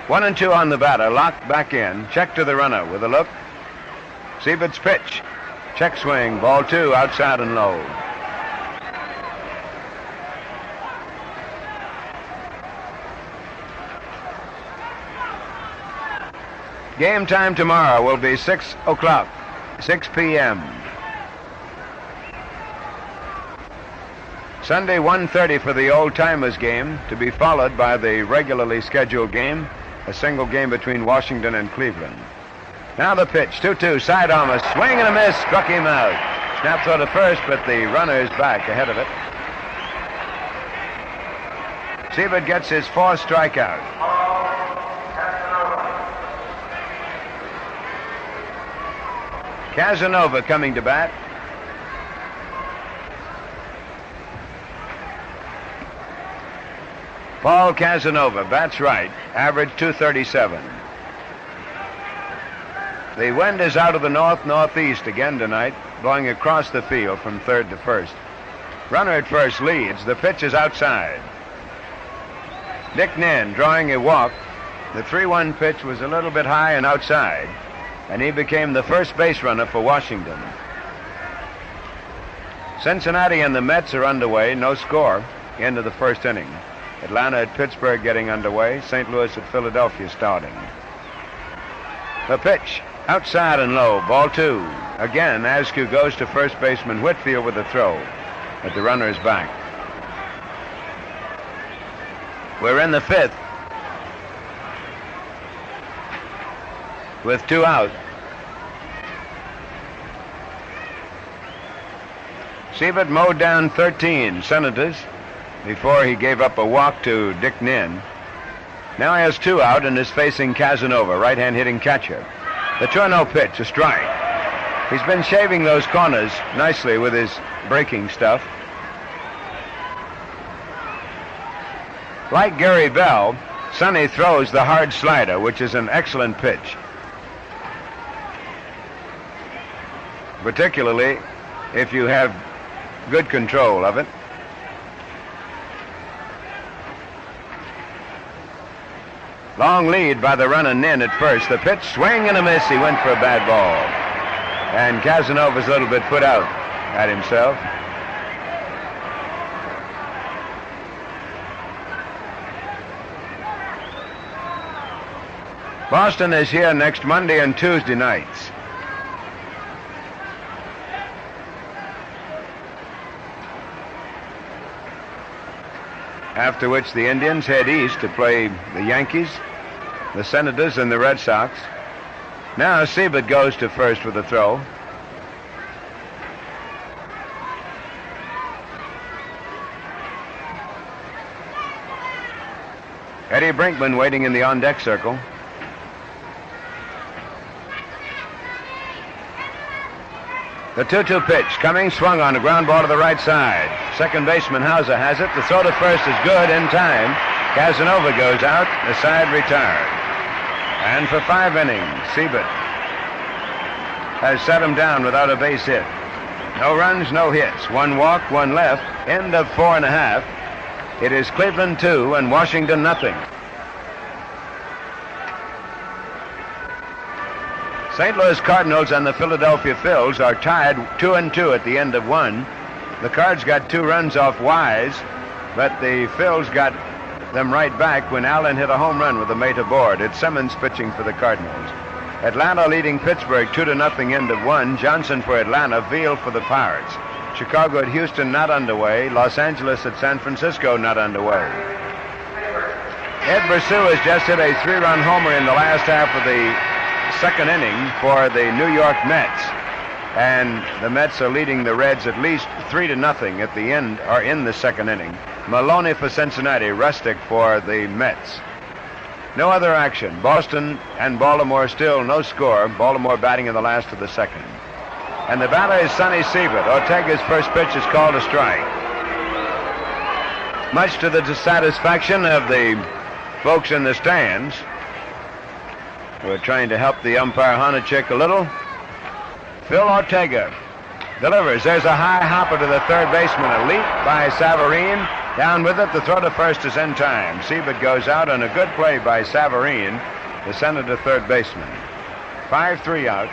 1-2 on the batter. Locked back in. Check to the runner with a look. Siebert's pitch. Check swing. Ball two, outside and low. Game time tomorrow will be 6 o'clock, 6 p.m. Sunday, 1:30 for the old-timers game, to be followed by the regularly scheduled game, a single game between Washington and Cleveland. Now the pitch, 2-2, side armor, swing and a miss, struck him out. Snap throw to first, but the runner is back ahead of it. Siebert gets his fourth strikeout. Casanova coming to bat. Paul Casanova bats right, average 237. The wind is out of the north-northeast again tonight, blowing across the field from third to first. Runner at first leads. The pitch is outside. Dick Nin drawing a walk. The 3-1 pitch was a little bit high and outside, and he became the first base runner for Washington. Cincinnati and the Mets are underway, no score, into the first inning. Atlanta at Pittsburgh getting underway, St. Louis at Philadelphia starting. The pitch, outside and low, ball 2. Again, Askew goes to first baseman Whitfield with a throw, but the runner is back. We're in the 5th with 2 out. Siebert mowed down 13 Senators before he gave up a walk to Dick Nin. Now he has 2 out and is facing Casanova, right-hand hitting catcher. The 2-0 pitch, a strike. He's been shaving those corners nicely with his breaking stuff. Like Gary Bell, Sonny throws the hard slider, which is an excellent pitch, particularly if you have good control of it. Long lead by the runner Nin at first. The pitch, swing and a miss. He went for a bad ball. And Casanova's a little bit put out at himself. Boston is here next Monday and Tuesday nights. After which the Indians head east to play the Yankees, the Senators, and the Red Sox. Now Siebert goes to first with a throw. Eddie Brinkman waiting in the on-deck circle. The 2-2 pitch coming, swung on, a ground ball to the right side. Second baseman Hauser has it. The throw to first is good in time. Casanova goes out, the side retired. And for 5 innings, Siebert has set him down without a base hit. No runs, no hits. 1 walk, 1 left. End of 4.5. It is Cleveland 2 and Washington nothing. St. Louis Cardinals and the Philadelphia Phils are tied 2-2 at the end of 1. The Cards got 2 runs off Wise, but the Phils got them right back when Allen hit a home run with a mate aboard. It's Simmons pitching for the Cardinals. Atlanta leading Pittsburgh 2-0 end of 1. Johnson for Atlanta, Veal for the Pirates. Chicago at Houston not underway. Los Angeles at San Francisco not underway. Ed Bersu has just hit a 3-run homer in the last half of the second inning for the New York Mets, and the Mets are leading the Reds at least 3-0 at the end, or in the second inning. Maloney for Cincinnati, Rustic for the Mets. No other action. Boston and Baltimore still no score. Baltimore batting in the last of the second. And the batter is Sonny Siebert. Ortega's first pitch is called a strike. Much to the dissatisfaction of the folks in the stands. We're trying to help the umpire Honachek a little. Phil Ortega delivers. There's a high hopper to the third baseman. A leap by Savarine. Down with it. The throw to first is in time. Siebert goes out on a good play by Savarine, the Senator third baseman. 5-3 out.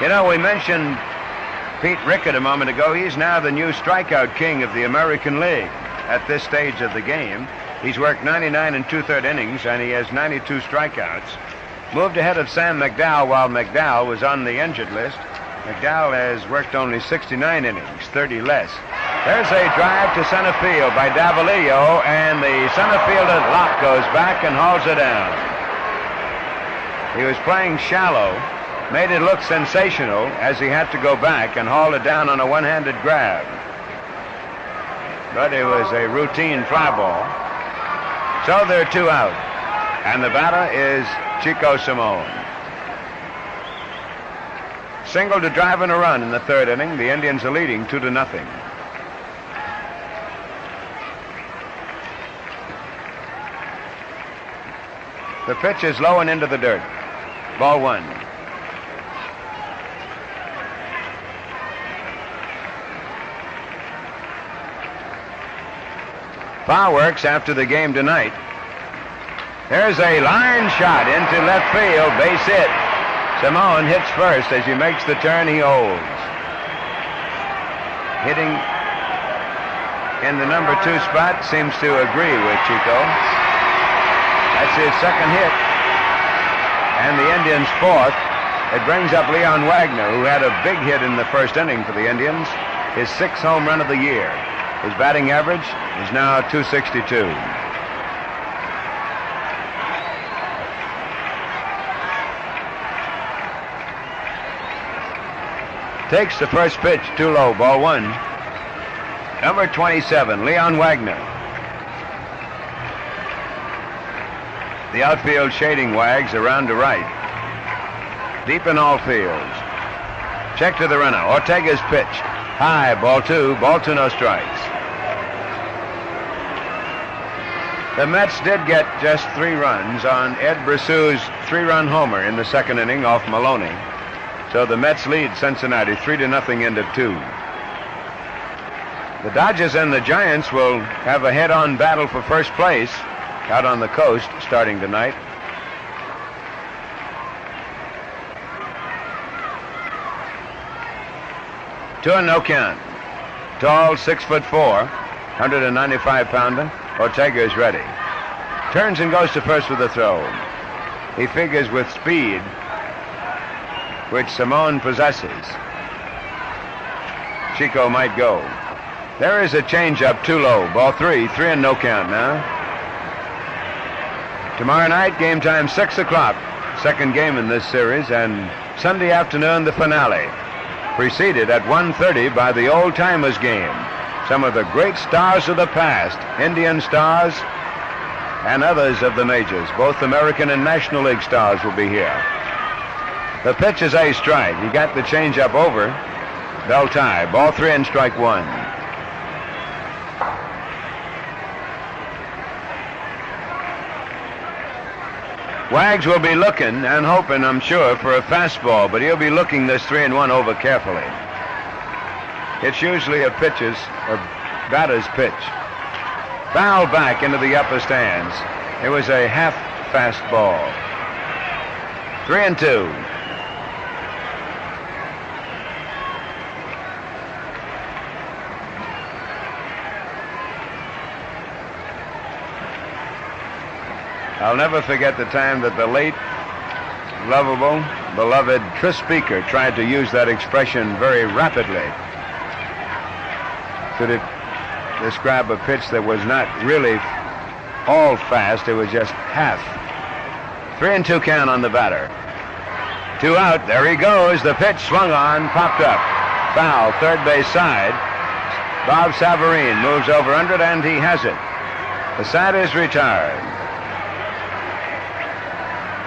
You know, we mentioned Pete Rickett a moment ago. He's now the new strikeout king of the American League at this stage of the game. He's worked 99 2/3 innings, and he has 92 strikeouts. Moved ahead of Sam McDowell while McDowell was on the injured list. McDowell has worked only 69 innings, 30 less. There's a drive to center field by Davalillo, and the center fielder Locke goes back and hauls it down. He was playing shallow, made it look sensational as he had to go back and haul it down on a one-handed grab. But it was a routine fly ball. So there are 2 out. And the batter is Chico Simone. Single to drive in a run in the third inning. The Indians are leading 2-0. The pitch is low and into the dirt. Ball 1. Fireworks after the game tonight. There's a line shot into left field, base hit. Simone hits first. As he makes the turn, he holds. Hitting in the number 2 spot seems to agree with Chico. That's his second hit. And the Indians' 4th. It brings up Leon Wagner, who had a big hit in the first inning for the Indians. His 6th home run of the year. His batting average is now .262. Takes the first pitch, too low, ball 1. Number 27, Leon Wagner. The outfield shading Wags around to right. Deep in all fields. Check to the runner. Ortega's pitch. High, ball 2, no strikes. The Mets did get just 3 runs on Ed Brasu's 3-run homer in the second inning off Maloney. So the Mets lead Cincinnati 3-0 into 2. The Dodgers and the Giants will have a head-on battle for first place out on the coast starting tonight. Two and no count. Tall, 6'4", 195-pounder. Ortega is ready. Turns and goes to first with a throw. He figures with speed, which Simone possesses. Chico might go. There is a changeup too low. Ball 3, 3 and no count now. Tomorrow night, game time 6 o'clock. Second game in this series, and Sunday afternoon, the finale. Preceded at 1:30 by the Old Timers game. Some of the great stars of the past, Indian stars and others of the majors. Both American and National League stars will be here. The pitch is a strike. He got the changeup over. They'll tie. Ball 3 and strike 1. Wags will be looking and hoping, I'm sure, for a fastball, but he'll be looking this 3-1 over carefully. It's usually a batter's pitch. Foul back into the upper stands. It was a half fastball. 3-2. I'll never forget the time that the late, lovable, beloved Tris Speaker tried to use that expression very rapidly to describe a pitch that was not really all fast, it was just half. 3-2 count on the batter. 2 out, there he goes. The pitch swung on, popped up. Foul, third base side. Bob Savarine moves over under it, and he has it. The side is retired.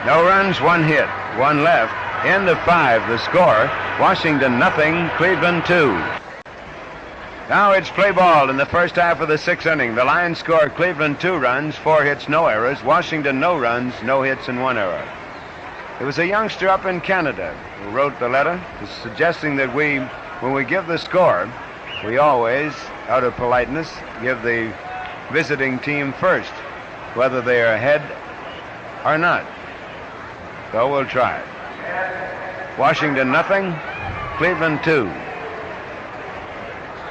No runs, 1 hit, 1 left. End of 5, the score. Washington 0, Cleveland 2. Now it's play ball in the first half of the 6th inning. The Lions score Cleveland 2 runs, 4 hits, no errors. Washington no runs, no hits, and 1 error. It was a youngster up in Canada who wrote the letter suggesting that when we give the score, we always, out of politeness, give the visiting team first, whether they are ahead or not. So we'll try it. Washington 0, Cleveland 2.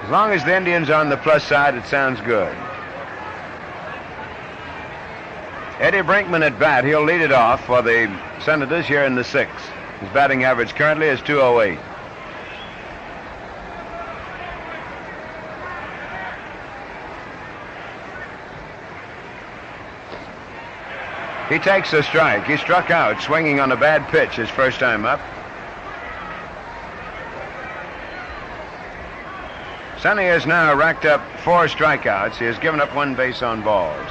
As long as the Indians are on the plus side, it sounds good. Eddie Brinkman at bat. He'll lead it off for the Senators here in the 6th. His batting average currently is .208. He takes a strike. He struck out swinging on a bad pitch his first time up. Sonny has now racked up 4 strikeouts. He has given up 1 base on balls.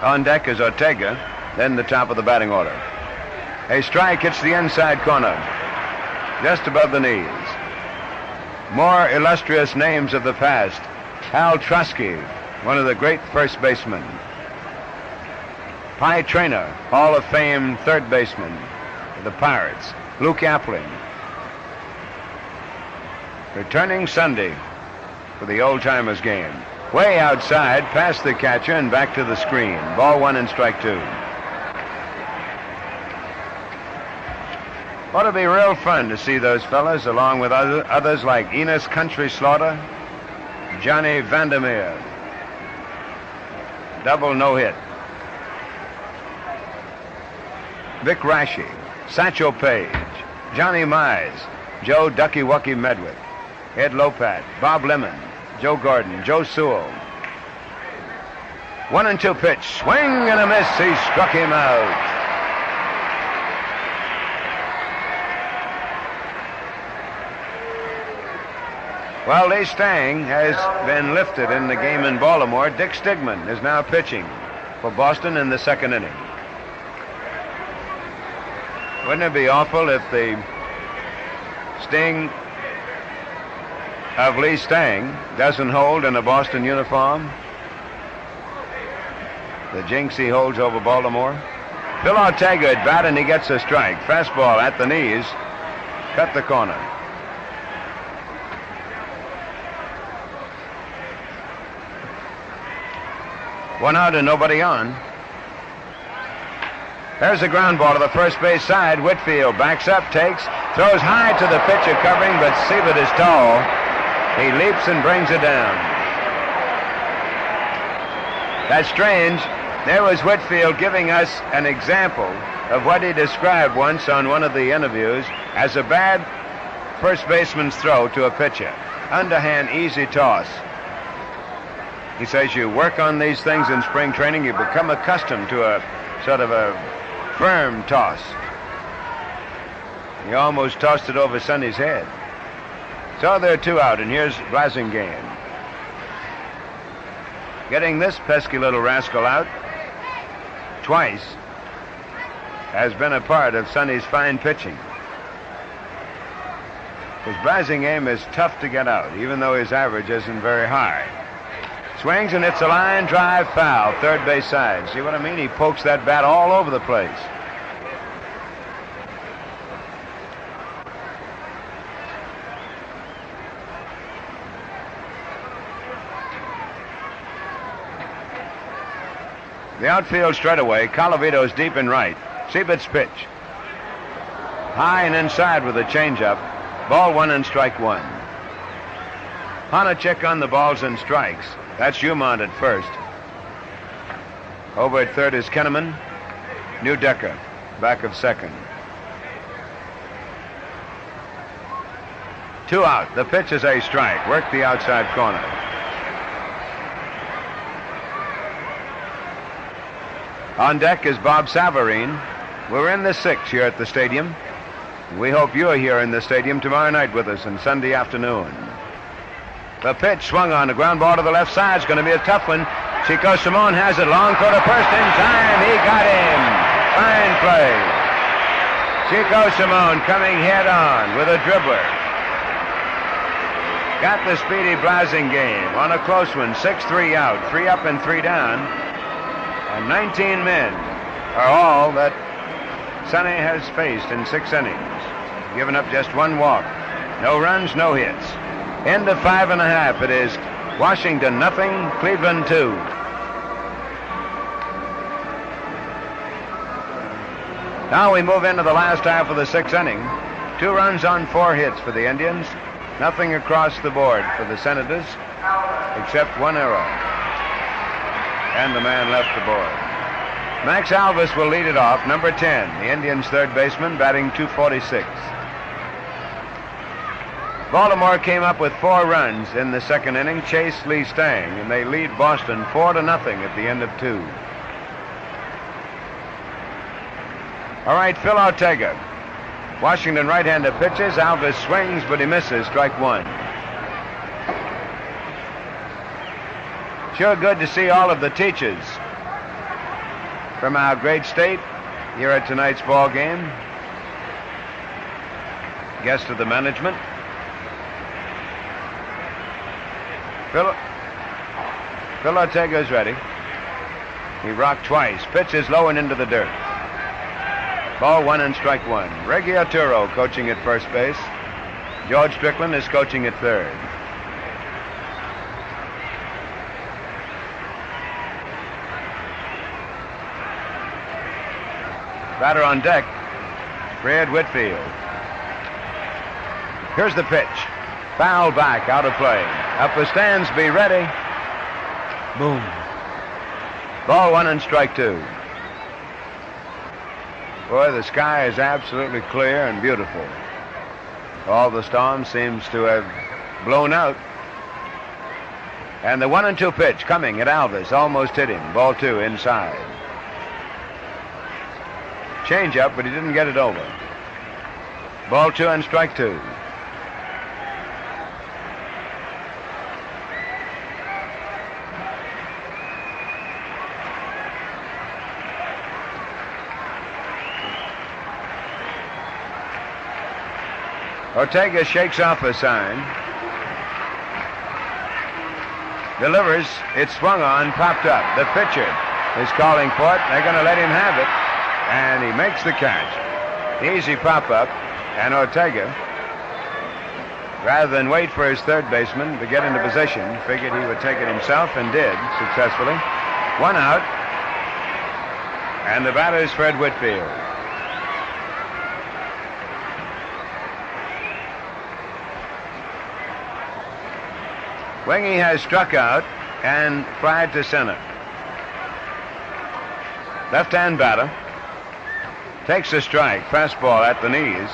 On deck is Ortega, then the top of the batting order. A strike hits the inside corner, just above the knees. More illustrious names of the past. Hal Trusky, one of the great first basemen. Pie Traynor, Hall of Fame third baseman for the Pirates. Luke Appling. Returning Sunday for the Old Timers game. Way outside, past the catcher and back to the screen. Ball 1 and strike 2. Ought to be real fun to see those fellas along with others like Enos Country Slaughter, Johnny Vandermeer. Double no-hit. Vic Rashi, Satchel Paige, Johnny Mize, Joe Ducky Wucky Medwick, Ed Lopat, Bob Lemon, Joe Gordon, Joe Sewell. 1-2 pitch. Swing and a miss. He struck him out. Well, Lee Stang has been lifted in the game in Baltimore. Dick Stigman is now pitching for Boston in the second inning. Wouldn't it be awful if the sting of Lee Stang doesn't hold in a Boston uniform? The jinx he holds over Baltimore. Phil Ortega at bat, and he gets a strike. Fastball at the knees. Cut the corner. One out and nobody on. There's a ground ball to the first base side. Whitfield backs up, takes, throws high to the pitcher covering, but Siebert is tall. He leaps and brings it down. That's strange. There was Whitfield giving us an example of what he described once on one of the interviews as a bad first baseman's throw to a pitcher. Underhand, easy toss. He says you work on these things in spring training, you become accustomed to a sort of a firm toss. He almost tossed it over Sonny's head. So they're 2 out, and here's Blasingame. Getting this pesky little rascal out twice has been a part of Sonny's fine pitching. Because Blasingame is tough to get out, even though his average isn't very high. Swings and hits a line drive foul, third base side. See what I mean? He pokes that bat all over the place. The outfield straightaway. Colavito's deep in right. Siebert's pitch. High and inside with a changeup. Ball 1 and strike 1. Honachek on the balls and strikes. That's Umont at first. Over at third is Kenneman. Neudecker, back of second. 2 out. The pitch is a strike. Work the outside corner. On deck is Bob Savarine. We're in the 6th here at the stadium. We hope you're here in the stadium tomorrow night with us and Sunday afternoon. The pitch swung on. The ground ball to the left side. It's going to be a tough one. Chico Simone has it. Long throw to first in time. He got him. Fine play. Chico Simone coming head on with a dribbler. Got the speedy Blasingame on a close one. 6-3 out. 3 up and 3 down. And 19 men are all that Sonny has faced in 6 innings. Given up just 1 walk. No runs, no hits. End of 5.5. It is Washington 0, Cleveland 2. Now we move into the last half of the 6th inning. 2 runs on 4 hits for the Indians. Nothing across the board for the Senators, except 1 error. And the man left the board. Max Alvis will lead it off, number 10, the Indians' third baseman, batting .246. Baltimore came up with 4 runs in the 2nd inning, chased Lee Stang, and they lead Boston 4-0 at the end of 2. All right, Phil Ortega. Washington right-hander pitches. Alvis swings, but he misses. Strike 1. Sure good to see all of the teachers from our great state here at tonight's ball game. Guest of the management. Phil Ortega's ready. He rocked twice. Pitch is low and into the dirt. Ball 1 and strike 1. Reggie Arturo coaching at first base. George Strickland is coaching at third. Batter on deck, Fred Whitfield. Here's the pitch. Foul back, out of play. Up the stands, be ready. Boom. Ball 1 and strike 2. Boy, the sky is absolutely clear and beautiful. All the storm seems to have blown out. And the 1-2 pitch coming at Alvis, almost hit him. Ball 2 inside. Change up, but he didn't get it over. Ball 2 and strike 2. Ortega shakes off a sign. Delivers. It's swung on, popped up. The pitcher is calling for it. They're going to let him have it. And he makes the catch. Easy pop-up. And Ortega, rather than wait for his third baseman to get into position, figured he would take it himself and did successfully. 1 out. And the batter is Fred Whitfield. Wingy has struck out and fried to center. Left-hand batter takes a strike, fastball at the knees.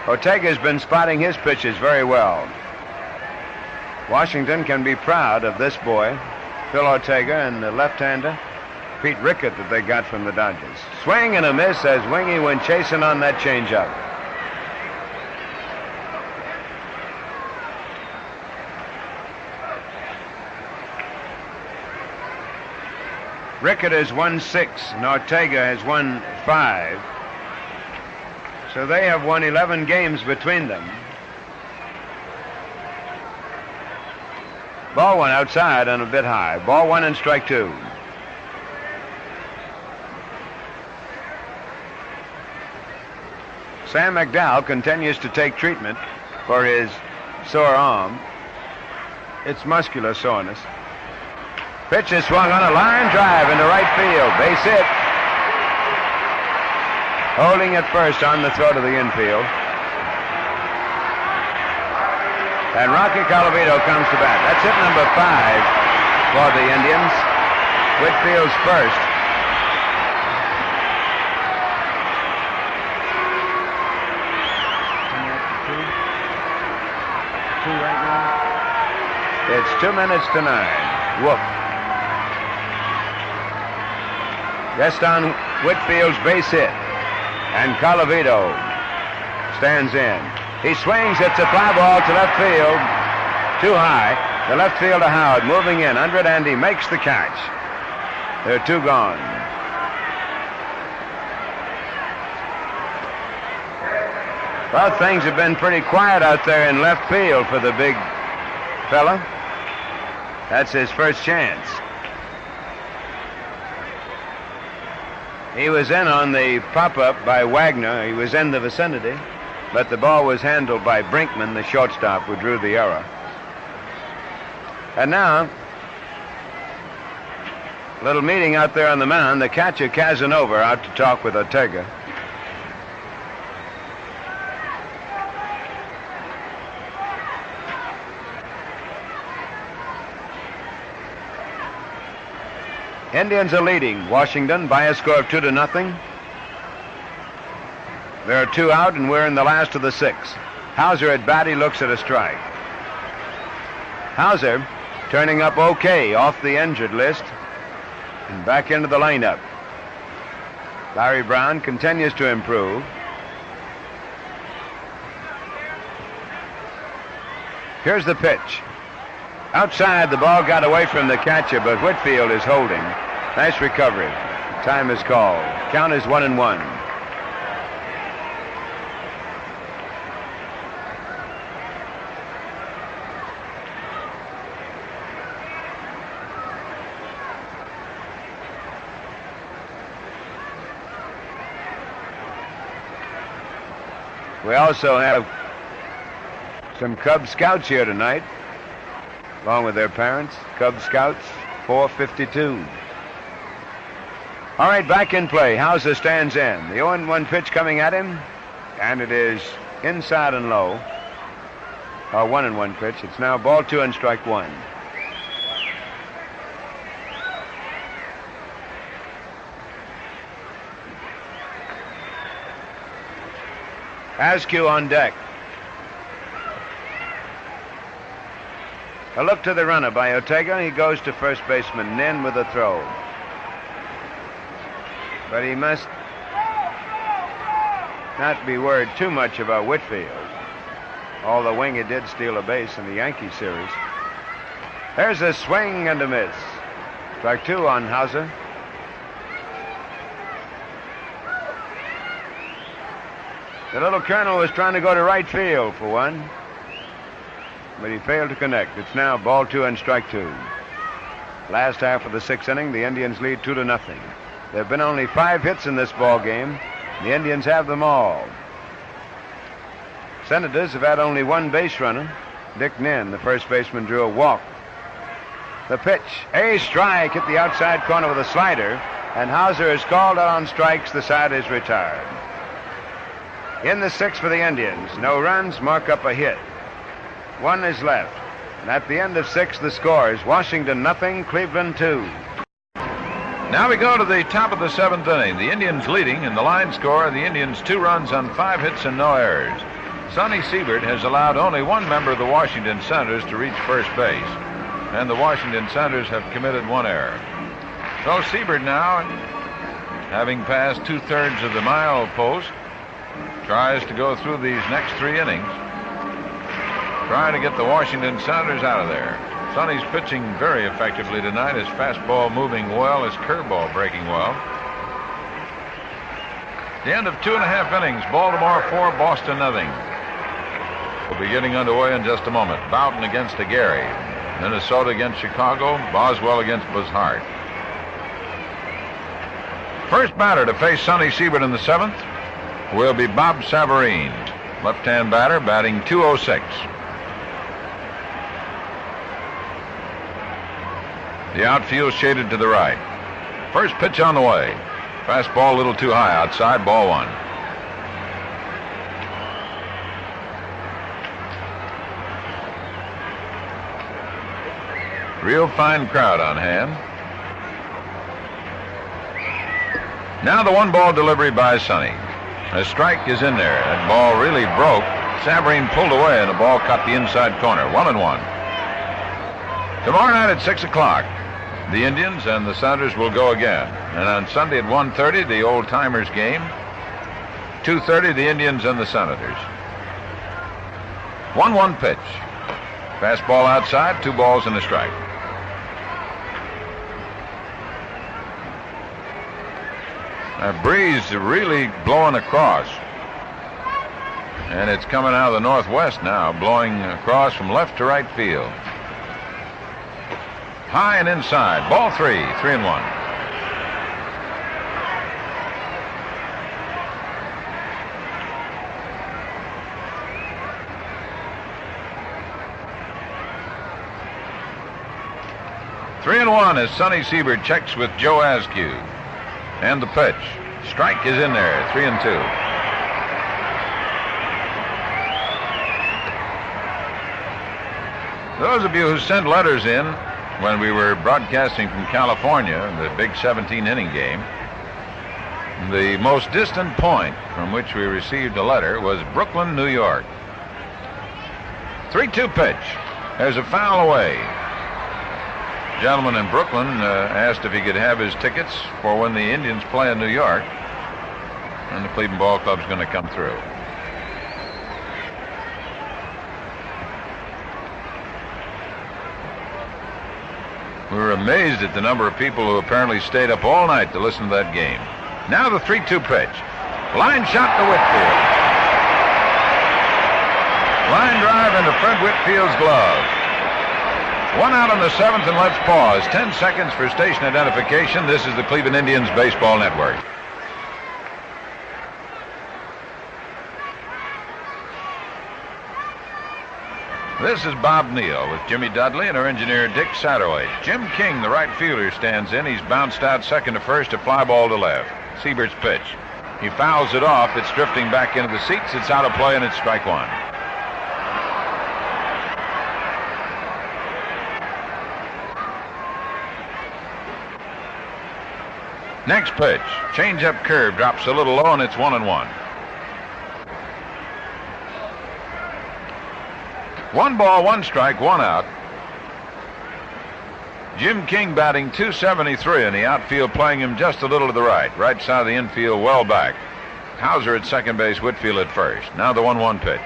Ortega's been spotting his pitches very well. Washington can be proud of this boy, Phil Ortega, and the left-hander, Pete Rickett, that they got from the Dodgers. Swing and a miss as Wingy went chasing on that changeup. Rickett has won 6, and Ortega has won 5. So they have won 11 games between them. Ball 1 outside and a bit high. Ball 1 and strike 2. Sam McDowell continues to take treatment for his sore arm. It's muscular soreness. Pitch is swung on a line drive into right field. Base hit. Holding at first on the throw to the infield. And Rocky Colavito comes to bat. That's hit number 5 for the Indians. Whitfield's first. It's 2 minutes to 9. Whoop. Gaston Whitfield's base hit. And Colavito stands in. He swings. It's a fly ball to left field. Too high. The left fielder Howard moving in under it, and he makes the catch. There are 2 gone. Well, things have been pretty quiet out there in left field for the big fella. That's his first chance. He was in on the pop-up by Wagner. He was in the vicinity, but the ball was handled by Brinkman, the shortstop, who drew the error. And now, a little meeting out there on the mound. The catcher, Casanova, out to talk with Ortega. Indians are leading Washington by a score of 2-0. There are 2 out, and we're in the last of the 6. Hauser at bat. He looks at a strike. Hauser turning up okay off the injured list and back into the lineup. Larry Brown continues to improve. Here's the pitch. Outside, the ball got away from the catcher, but Whitfield is holding. Nice recovery. Time is called. Count is 1-1. We also have some Cub Scouts here tonight, along with their parents. Cub Scouts, 452. All right, back in play. Hauser stands in. The 0-1 pitch coming at him, and it is inside and low. 1-1 pitch. It's now ball 2 and strike 1. Askew on deck. A look to the runner by Ortega. He goes to first baseman Nin with a throw. But he must not be worried too much about Whitfield, although Wingy did steal a base in the Yankee series. There's a swing and a miss. Strike 2 on Hauser. The little colonel was trying to go to right field for one, but he failed to connect. It's now ball 2 and strike 2. Last half of the 6th inning, the Indians lead 2-0. There have been only 5 hits in this ball game. The Indians have them all. Senators have had only 1 base runner. Dick Nin, the first baseman, drew a walk. The pitch, a strike, hit the outside corner with a slider, and Hauser is called out on strikes. The side is retired. In the 6th for the Indians, no runs, mark up a hit. 1 is left. And at the end of 6, the score is Washington 0, Cleveland 2. Now we go to the top of the 7th inning. The Indians leading in the line score. The Indians 2 runs on 5 hits and no errors. Sonny Siebert has allowed only 1 member of the Washington Senators to reach first base, and the Washington Senators have committed 1 error. So Siebert now, having passed 2/3 of the mile post, tries to go through these next 3 innings, trying to get the Washington Senators out of there. Sonny's pitching very effectively tonight. His fastball moving well, his curveball breaking well. The end of 2.5 innings. Baltimore 4, Boston 0. We'll be getting underway in just a moment. Bowden against Aguirre. Minnesota against Chicago. Boswell against Buzhart. First batter to face Sonny Siebert in the 7th will be Bob Savarine, left-hand batter, batting .206. The outfield shaded to the right. First pitch on the way. Fastball a little too high outside, ball 1. Real fine crowd on hand. Now the 1-ball delivery by Sonny. A strike is in there. That ball really broke. Savarine pulled away and the ball cut the inside corner. 1-1. Tomorrow night at 6 o'clock, the Indians and the Senators will go again. And on Sunday at 1:30, the old-timers game. 2:30, the Indians and the Senators. 1-1 pitch. Fastball outside, 2 balls and a strike. A breeze really blowing across. And it's coming out of the northwest now, blowing across from left to right field. High and inside. Ball 3, 3-1. Three and 1 as Sonny Siebert checks with Joe Askew. And the pitch. Strike is in there. 3-2. Those of you who sent letters in when we were broadcasting from California, the big 17-inning game, the most distant point from which we received a letter was Brooklyn, New York. 3-2 pitch. There's a foul away. A gentleman in Brooklyn asked if he could have his tickets for when the Indians play in New York, and the Cleveland Ball Club's going to come through. We were amazed at the number of people who apparently stayed up all night to listen to that game. Now the 3-2 pitch. Line shot to Whitfield. Line drive into Fred Whitfield's glove. 1 out in the 7th, and let's pause. 10 seconds for station identification. This is the Cleveland Indians Baseball Network. This is Bob Neal with Jimmy Dudley and our engineer Dick Satterwhite. Jim King, the right fielder, stands in. He's bounced out second to first, a fly ball to left. Siebert's pitch. He fouls it off. It's drifting back into the seats. It's out of play, and it's strike one. Next pitch. Change-up curve drops a little low, and it's 1-1. 1 ball, 1 strike, 1 out. Jim King batting .273 in the outfield, playing him just a little to the right. Right side of the infield, well back. Hauser at second base, Whitfield at first. Now the 1-1 pitch.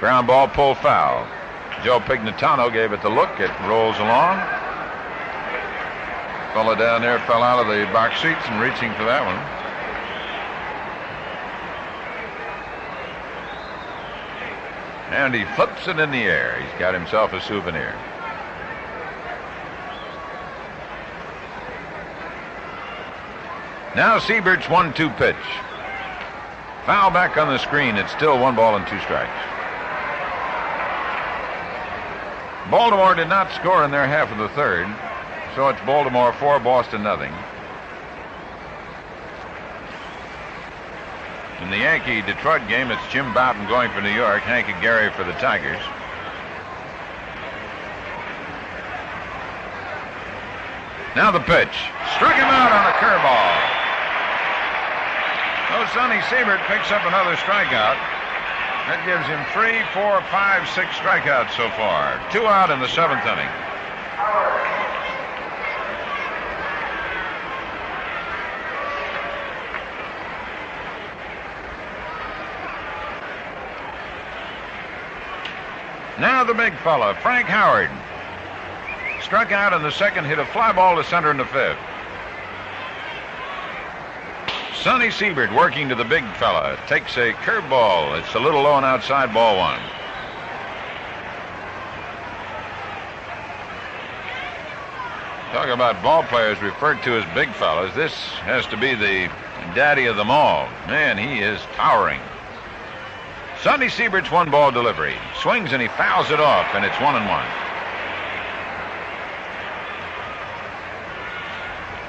Ground ball, pull foul. Joe Pignatano gave it the look. It rolls along. Fella down there fell out of the box seats and reaching for that one. And he flips it in the air. He's got himself a souvenir. Now Siebert's 1-2 pitch. Foul back on the screen. It's still 1 ball and 2 strikes. Baltimore did not score in their half of the third, so it's Baltimore 4, Boston nothing. In the Yankee-Detroit game, it's Jim Bouton going for New York, Hank and Gary for the Tigers. Now the pitch. Struck him out on a curveball. So Sonny Siebert picks up another strikeout. That gives him 3, 4, 5, 6 strikeouts so far. 2 out in the 7th inning. Now the big fella, Frank Howard. Struck out in the 2nd, hit a fly ball to center in the 5th. Sonny Siebert working to the big fella. Takes a curveball. It's a little low and outside, ball 1. Talk about ball players referred to as big fellas. This has to be the daddy of them all. Man, he is towering. Sonny Siebert's 1 ball delivery. Swings and he fouls it off, and it's 1-1.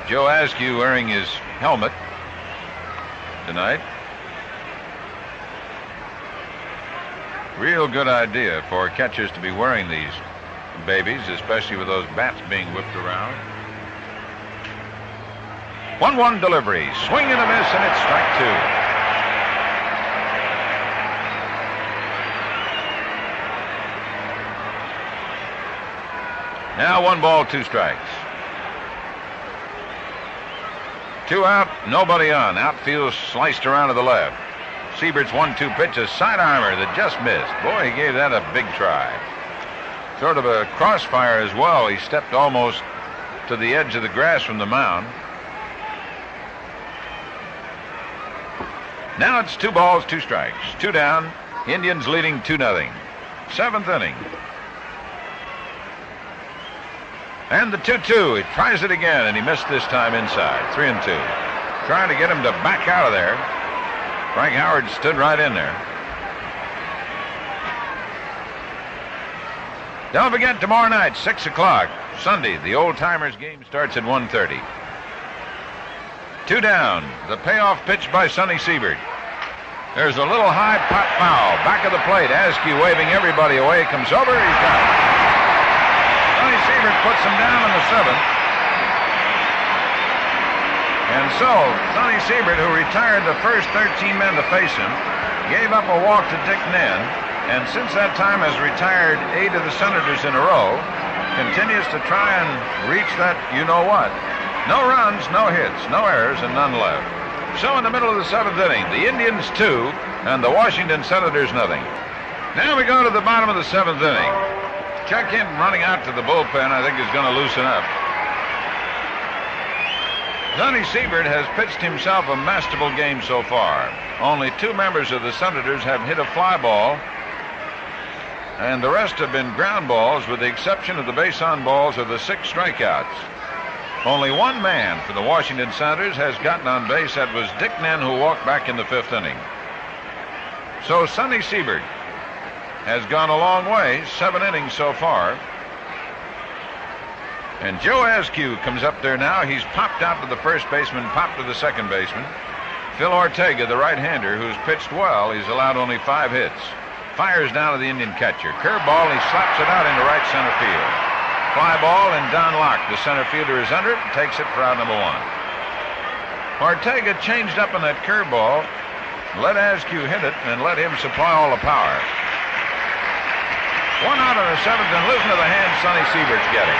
Joe Askew wearing his helmet tonight. Real good idea for catchers to be wearing these babies, especially with those bats being whipped around. 1-1 delivery. Swing and a miss, and it's strike 2. Now 1 ball, 2 strikes. 2 out, nobody on. Outfield sliced around to the left. Siebert's 1-2 pitch, a sidearmer that just missed. Boy, he gave that a big try. Sort of a crossfire as well. He stepped almost to the edge of the grass from the mound. Now it's 2 balls, 2 strikes. 2 down. Indians leading 2-0. 7th inning. And the 2-2. He tries it again, and he missed this time inside. 3-2. Trying to get him to back out of there. Frank Howard stood right in there. Don't forget, tomorrow night, 6 o'clock, Sunday, the Old Timers game starts at 1:30. 2 down. The payoff pitch by Sonny Siebert. There's a little high pop foul. Back of the plate. Askew waving everybody away. Comes over. He's got it. Sonny Siebert puts him down in the 7th. And so, Sonny Siebert, who retired the first 13 men to face him, gave up a walk to Dick Nen, and since that time has retired 8 of the Senators in a row, continues to try and reach that you-know-what. No runs, no hits, no errors, and none left. So in the middle of the 7th inning, the Indians 2 and the Washington Senators nothing. Now we go to the bottom of the 7th inning. Chuck Hinton running out to the bullpen, I think, is going to loosen up. Sonny Siebert has pitched himself a masterful game so far. Only 2 members of the Senators have hit a fly ball, and the rest have been ground balls, with the exception of the base-on balls of the 6 strikeouts. Only 1 man for the Washington Senators has gotten on base. That was Dick Nen, who walked back in the 5th inning. So Sonny Siebert has gone a long way, 7 innings so far. And Joe Askew comes up there now. He's popped out to the first baseman, popped to the second baseman. Phil Ortega, the right-hander, who's pitched well, he's allowed only 5 hits. Fires down to the Indian catcher. Curveball, he slaps it out into right center field. Fly ball, and Don Locke, the center fielder, is under it and takes it for out number 1. Ortega changed up on that curveball, let Askew hit it, and let him supply all the power. 1 out of the 7th, and listen to the hand Sonny Siebert's getting.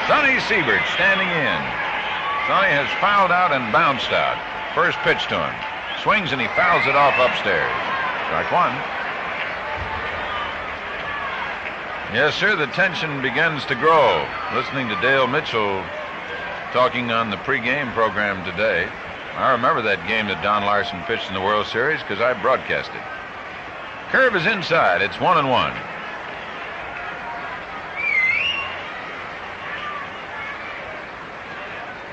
Sonny Siebert standing in. Sonny has fouled out and bounced out. First pitch to him. Swings and he fouls it off upstairs. Strike 1. Yes, sir, the tension begins to grow. Listening to Dale Mitchell talking on the pregame program today. I remember that game that Don Larson pitched in the World Series because I broadcast it. Curve is inside. It's 1-1.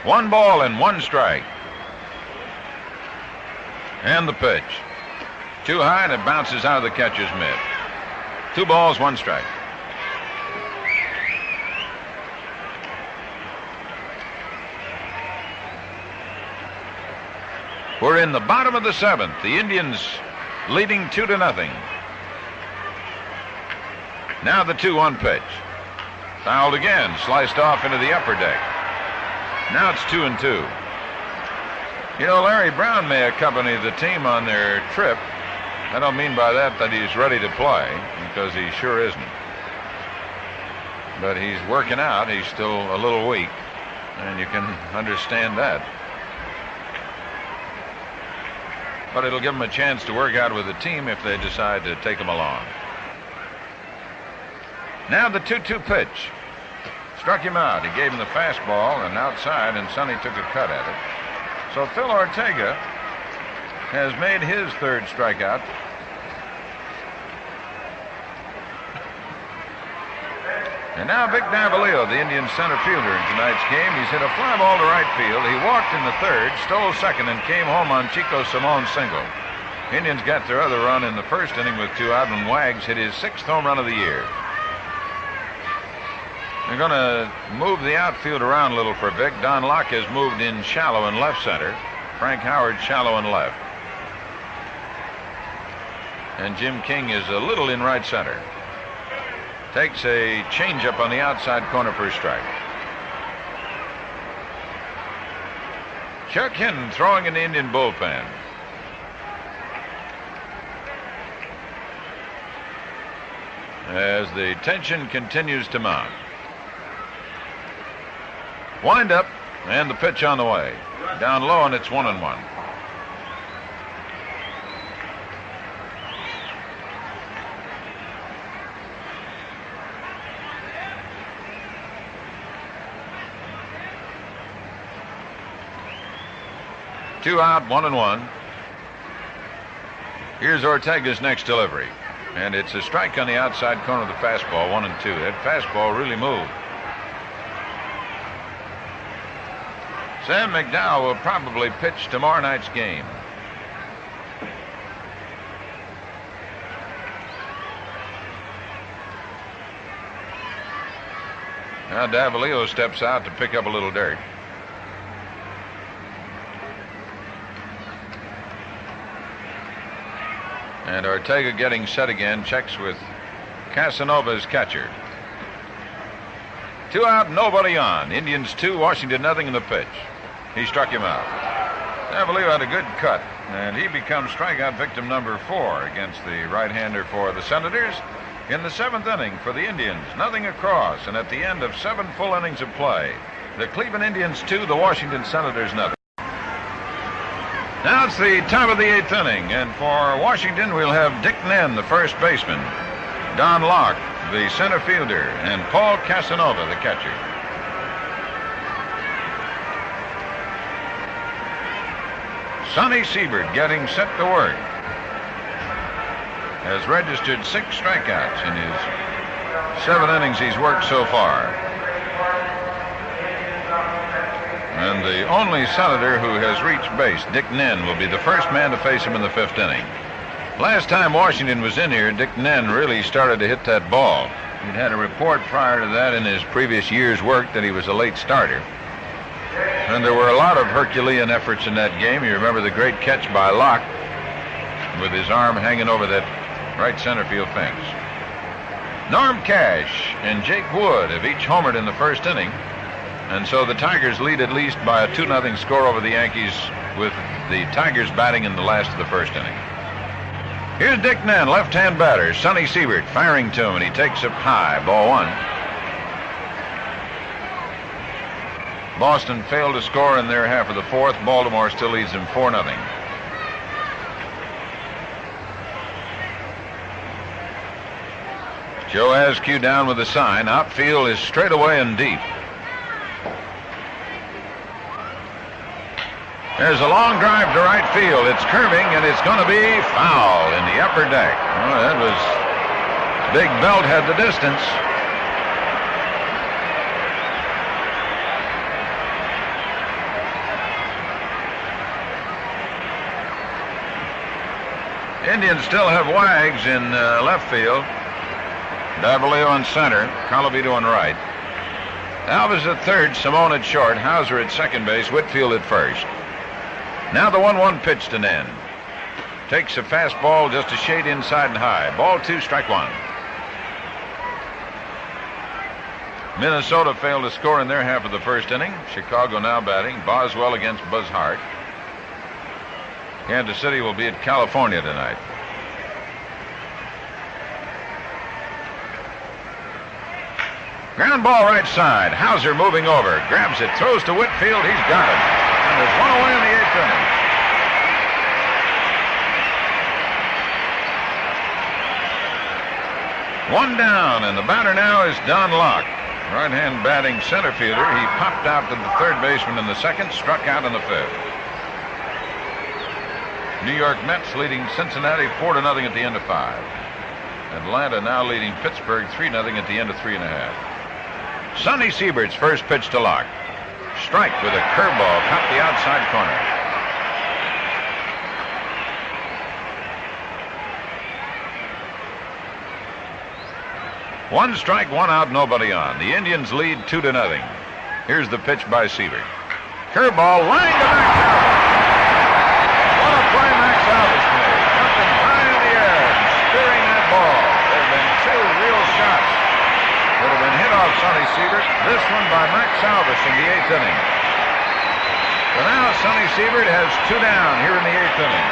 One ball and 1 strike. And the pitch. Too high and it bounces out of the catcher's mitt. 2 balls, 1 strike. We're in the bottom of the 7th. The Indians leading 2-0. Now the 2-1 pitch. Fouled again, sliced off into the upper deck. Now it's 2-2. You know, Larry Brown may accompany the team on their trip. I don't mean by that he's ready to play, because he sure isn't. But he's working out. He's still a little weak, and you can understand that. But it'll give him a chance to work out with the team if they decide to take him along. Now the 2-2 pitch. Struck him out. He gave him the fastball and outside, and Sonny took a cut at it. So Phil Ortega has made his 3rd strikeout. And now Vic Davalillo, the Indian center fielder in tonight's game. He's hit a fly ball to right field. He walked in the 3rd, stole 2nd, and came home on Chico Simone's single. Indians got their other run in the 1st inning with 2 out, and Wags hit his 6th home run of the year. They're going to move the outfield around a little for Vic. Don Locke has moved in shallow in left center. Frank Howard shallow in left. And Jim King is a little in right center. Takes a changeup on the outside corner for a strike. Chuck Hinton throwing in the Indian bullpen. As the tension continues to mount. Wind up, and the pitch on the way. Down low, and it's 1-1. Two out, 1-1. Here's Ortega's next delivery. And it's a strike on the outside corner of the fastball, 1-2. That fastball really moved. Sam McDowell will probably pitch tomorrow night's game. Now Davalillo steps out to pick up a little dirt. And Ortega getting set again, checks with Casanova's catcher. 2 out, nobody on. Indians 2, Washington nothing in the pitch. He struck him out. Davalillo had a good cut, and he becomes strikeout victim number 4 against the right-hander for the Senators in the 7th inning for the Indians. Nothing across, and at the end of 7 full innings of play, the Cleveland Indians 2, the Washington Senators nothing. Now it's the top of the 8th inning, and for Washington we'll have Dick Nenn, the first baseman, Don Locke, the center fielder, and Paul Casanova, the catcher. Sonny Siebert getting set to work. Has registered 6 strikeouts in his 7 innings he's worked so far. And the only Senator who has reached base, Dick Nen, will be the first man to face him in the 5th inning. Last time Washington was in here, Dick Nen really started to hit that ball. He'd had a report prior to that in his previous year's work that he was a late starter. And there were a lot of Herculean efforts in that game. You remember the great catch by Locke with his arm hanging over that right center field fence. Norm Cash and Jake Wood have each homered in the 1st inning. And so the Tigers lead at least by a 2-0 score over the Yankees, with the Tigers batting in the last of the 1st inning. Here's Dick Nen, left-hand batter. Sonny Siebert firing to him, and he takes it high. Ball 1. Boston failed to score in their half of the 4th. Baltimore still leads them 4-0. Joe Askew down with a sign. Outfield is straight away and deep. There's a long drive to right field. It's curving, and it's going to be foul in the upper deck. Oh, that was... Big Belt had the distance. Indians still have Wags in left field. Davalillo in center. Colavito on right. Alvis at third. Simone at short. Hauser at second base. Whitfield at first. Now the 1-1 pitch to Nen. Takes a fastball just a shade inside and high. Ball 2, strike 1. Minnesota failed to score in their half of the 1st inning. Chicago now batting. Boswell against Buzz Hart. Kansas City will be at California tonight. Ground ball right side. Hauser moving over. Grabs it. Throws to Whitfield. He's got it. And there's one away in the 8th inning. One down, and the batter now is Don Locke. Right-hand batting center fielder. He popped out to the third baseman in the 2nd, struck out in the 5th. New York Mets leading Cincinnati 4-0 at the end of 5. Atlanta now leading Pittsburgh 3-0 at the end of 3.5. Sonny Siebert's first pitch to Locke. Strike with a curveball, caught the outside corner. One strike, one out, nobody on. The Indians lead 2-0. Here's the pitch by Siebert. Curveball, line to Max Alvis. What a play Max Alvis made. Jumping high in the air and spearing that ball. There have been 2 real shots that have been hit off Sonny Siebert. This one by Max Alvis in the 8th inning. So now Sonny Siebert has 2 down here in the 8th inning.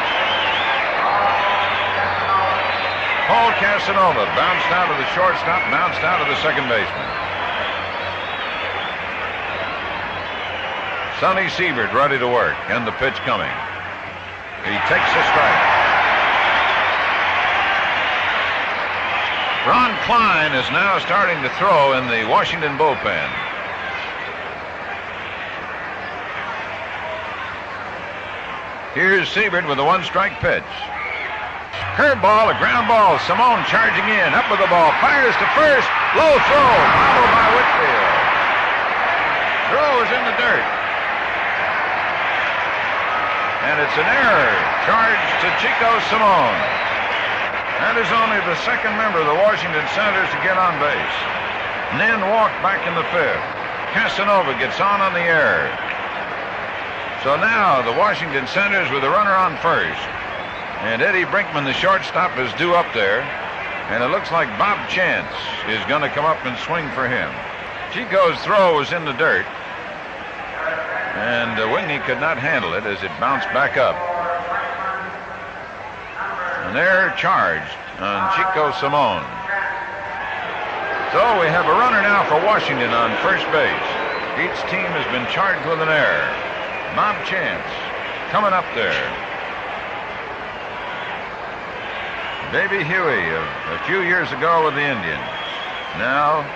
Paul Casanova bounced out of the shortstop, bounced out of the second baseman. Sonny Siebert ready to work, and the pitch coming. He takes a strike. Ron Klein is now starting to throw in the Washington bullpen. Here's Siebert with a 1-strike pitch. Curveball, a ground ball. Simone charging in, up with the ball, fires to first. Low throw, followed by Whitfield. Throw is in the dirt. And it's an error. Charge to Chico Simone. That is only the 2nd member of the Washington Senators to get on base. Nen walked back in the 5th. Casanova gets on the error. So now the Washington Senators with a runner on first. And Eddie Brinkman, the shortstop, is due up there. And it looks like Bob Chance is going to come up and swing for him. Chico's throw was in the dirt. And Wingy could not handle it as it bounced back up. And they're charged on Chico Simone. So we have a runner now for Washington on first base. Each team has been charged with an error. Bob Chance coming up there. Baby Huey a few years ago with the Indians. Now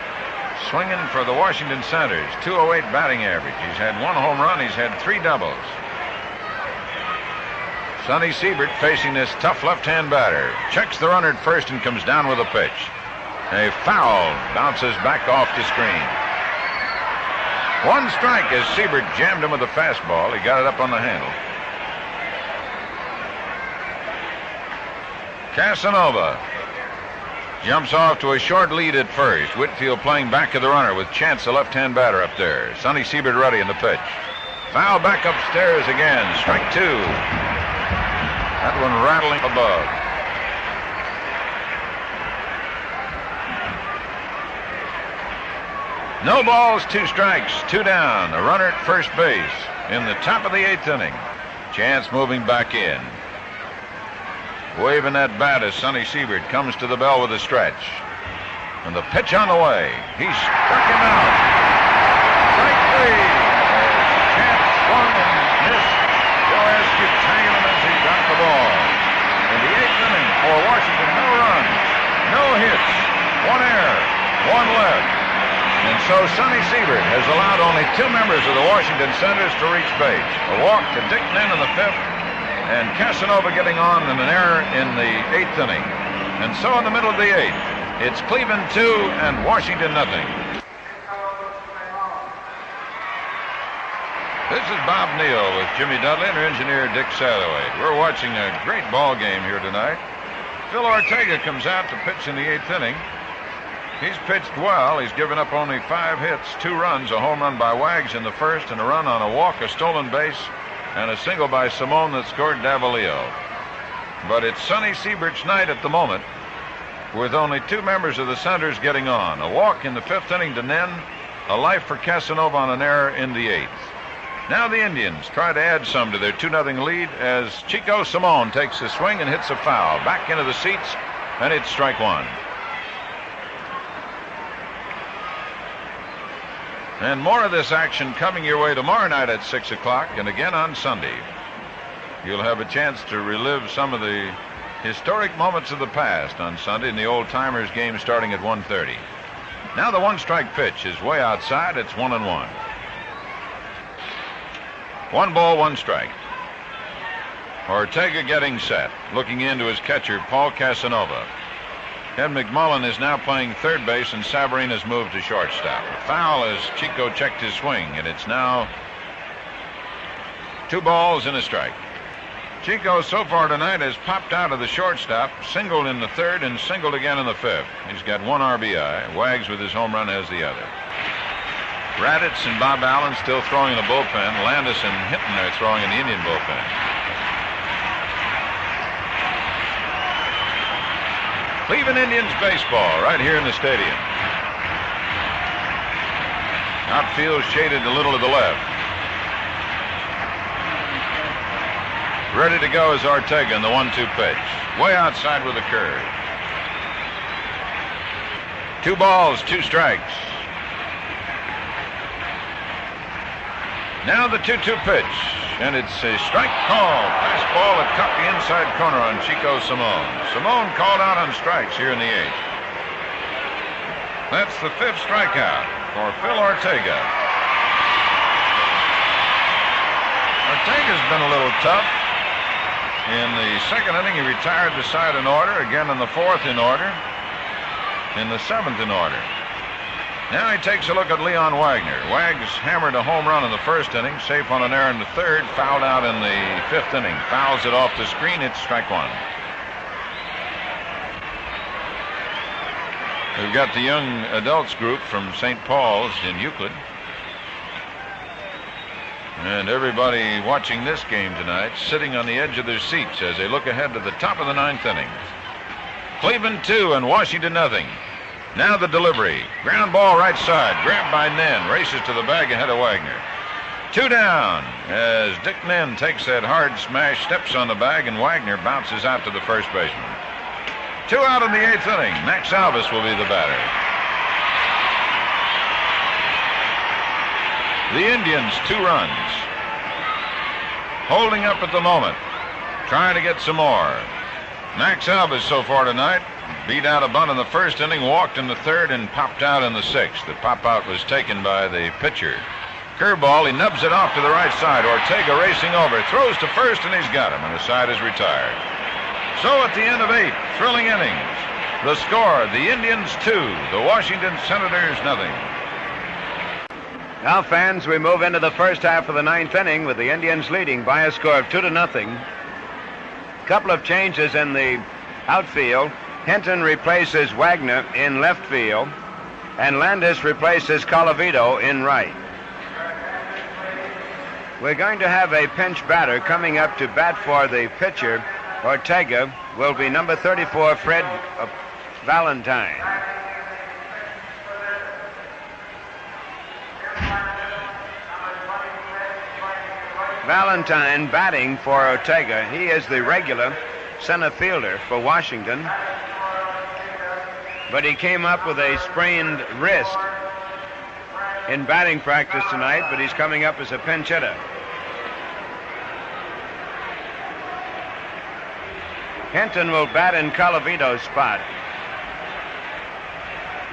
swinging for the Washington Senators. 208 batting average. He's had 1 home run. He's had 3 doubles. Sonny Siebert facing this tough left-hand batter. Checks the runner at first and comes down with a pitch. A foul bounces back off the screen. One strike as Siebert jammed him with a fastball. He got it up on the handle. Casanova jumps off to a short lead at first. Whitfield playing back of the runner with Chance, the left-hand batter, up there. Sonny Siebert ready in the pitch. Foul back upstairs again. Strike two. That one rattling above. No balls, 2 strikes, 2 down. A runner at first base in the top of the 8th inning. Chance moving back in. Waving that bat as Sonny Siebert comes to the bell with a stretch. And the pitch on the way. He struck him out. Strike 3. Chance swung and missed. Joaski tagging him as he got the ball. In the 8th inning for Washington, no runs, no hits, 1 error, 1 left. And so Sonny Siebert has allowed only 2 members of the Washington Senators to reach base. A walk to Dick Nen in the 5th, and Casanova getting on in an error in the 8th inning. And so in the middle of the 8th, it's Cleveland 2 and Washington nothing. This is Bob Neal with Jimmy Dudley and our engineer Dick Satterwhite. We're watching a great ball game here tonight. Phil Ortega comes out to pitch in the 8th inning. He's pitched well. He's given up only 5 hits, 2 runs, a home run by Wags in the 1st, and a run on a walk, a stolen base, and a single by Simone that scored Davalillo. But it's Sonny Siebert's night at the moment, with only 2 members of the Senators getting on. A walk in the 5th inning to Nen, a life for Casanova on an error in the 8th. Now the Indians try to add some to their 2-0 lead as Chico Simone takes a swing and hits a foul. Back into the seats, and it's strike 1. And more of this action coming your way tomorrow night at 6 o'clock and again on Sunday. You'll have a chance to relive some of the historic moments of the past on Sunday in the Old Timers game starting at 1:30. Now the 1-strike pitch is way outside. It's 1-1. 1 ball, 1 strike. Ortega getting set, looking into his catcher, Paul Casanova. Ken McMullen is now playing third base, and Savarine has moved to shortstop. A foul as Chico checked his swing, and it's now 2 balls and a strike. Chico so far tonight has popped out of the shortstop, singled in the 3rd and singled again in the 5th. He's got 1 RBI. Wags with his home run has the other. Raditz and Bob Allen still throwing in the bullpen. Landis and Hinton are throwing in the Indian bullpen. Cleveland Indians baseball right here in the stadium. Outfield shaded a little to the left. Ready to go is Ortega in the 1-2 pitch. Way outside with a curve. 2 balls, 2 strikes. Now the 2-2 pitch, and it's a strike call. Fastball that caught the inside corner on Chico Simone. Simone called out on strikes here in the 8th. That's the 5th strikeout for Phil Ortega. Ortega's been a little tough. In the 2nd inning, he retired the side in order. Again in the 4th in order. In the 7th in order. Now he takes a look at Leon Wagner. Wags hammered a home run in the 1st inning, safe on an error in the 3rd, fouled out in the 5th inning. Fouls it off the screen. It's strike 1. We've got the young adults group from St. Paul's in Euclid. And everybody watching this game tonight sitting on the edge of their seats as they look ahead to the top of the 9th inning. Cleveland 2 and Washington nothing. Now the delivery. Ground ball right side. Grabbed by Nen. Races to the bag ahead of Wagner. 2 down as Dick Nen takes that hard smash, steps on the bag, and Wagner bounces out to the first baseman. 2 out in the 8th inning. Max Alvis will be the batter. The Indians 2 runs. Holding up at the moment. Trying to get some more. Max Alvis so far tonight beat out a bunt in the 1st inning, walked in the 3rd, and popped out in the 6th. The pop-out was taken by the pitcher. Curveball, he nubs it off to the right side. Ortega racing over, throws to first, and he's got him, and the side is retired. So at the end of 8 thrilling innings, the score, the Indians 2, the Washington Senators nothing. Now, fans, we move into the first half of the ninth inning with the Indians leading by a score of 2-0. Couple of changes in the outfield. Hinton replaces Wagner in left field, and Landis replaces Colavito in right. We're going to have a pinch batter coming up to bat for the pitcher. Ortega will be number 34, Fred Valentine. Valentine batting for Ortega. He is the regular center fielder for Washington, but he came up with a sprained wrist in batting practice tonight, but he's coming up as a pinch hitter. Hinton will bat in Colavito's spot.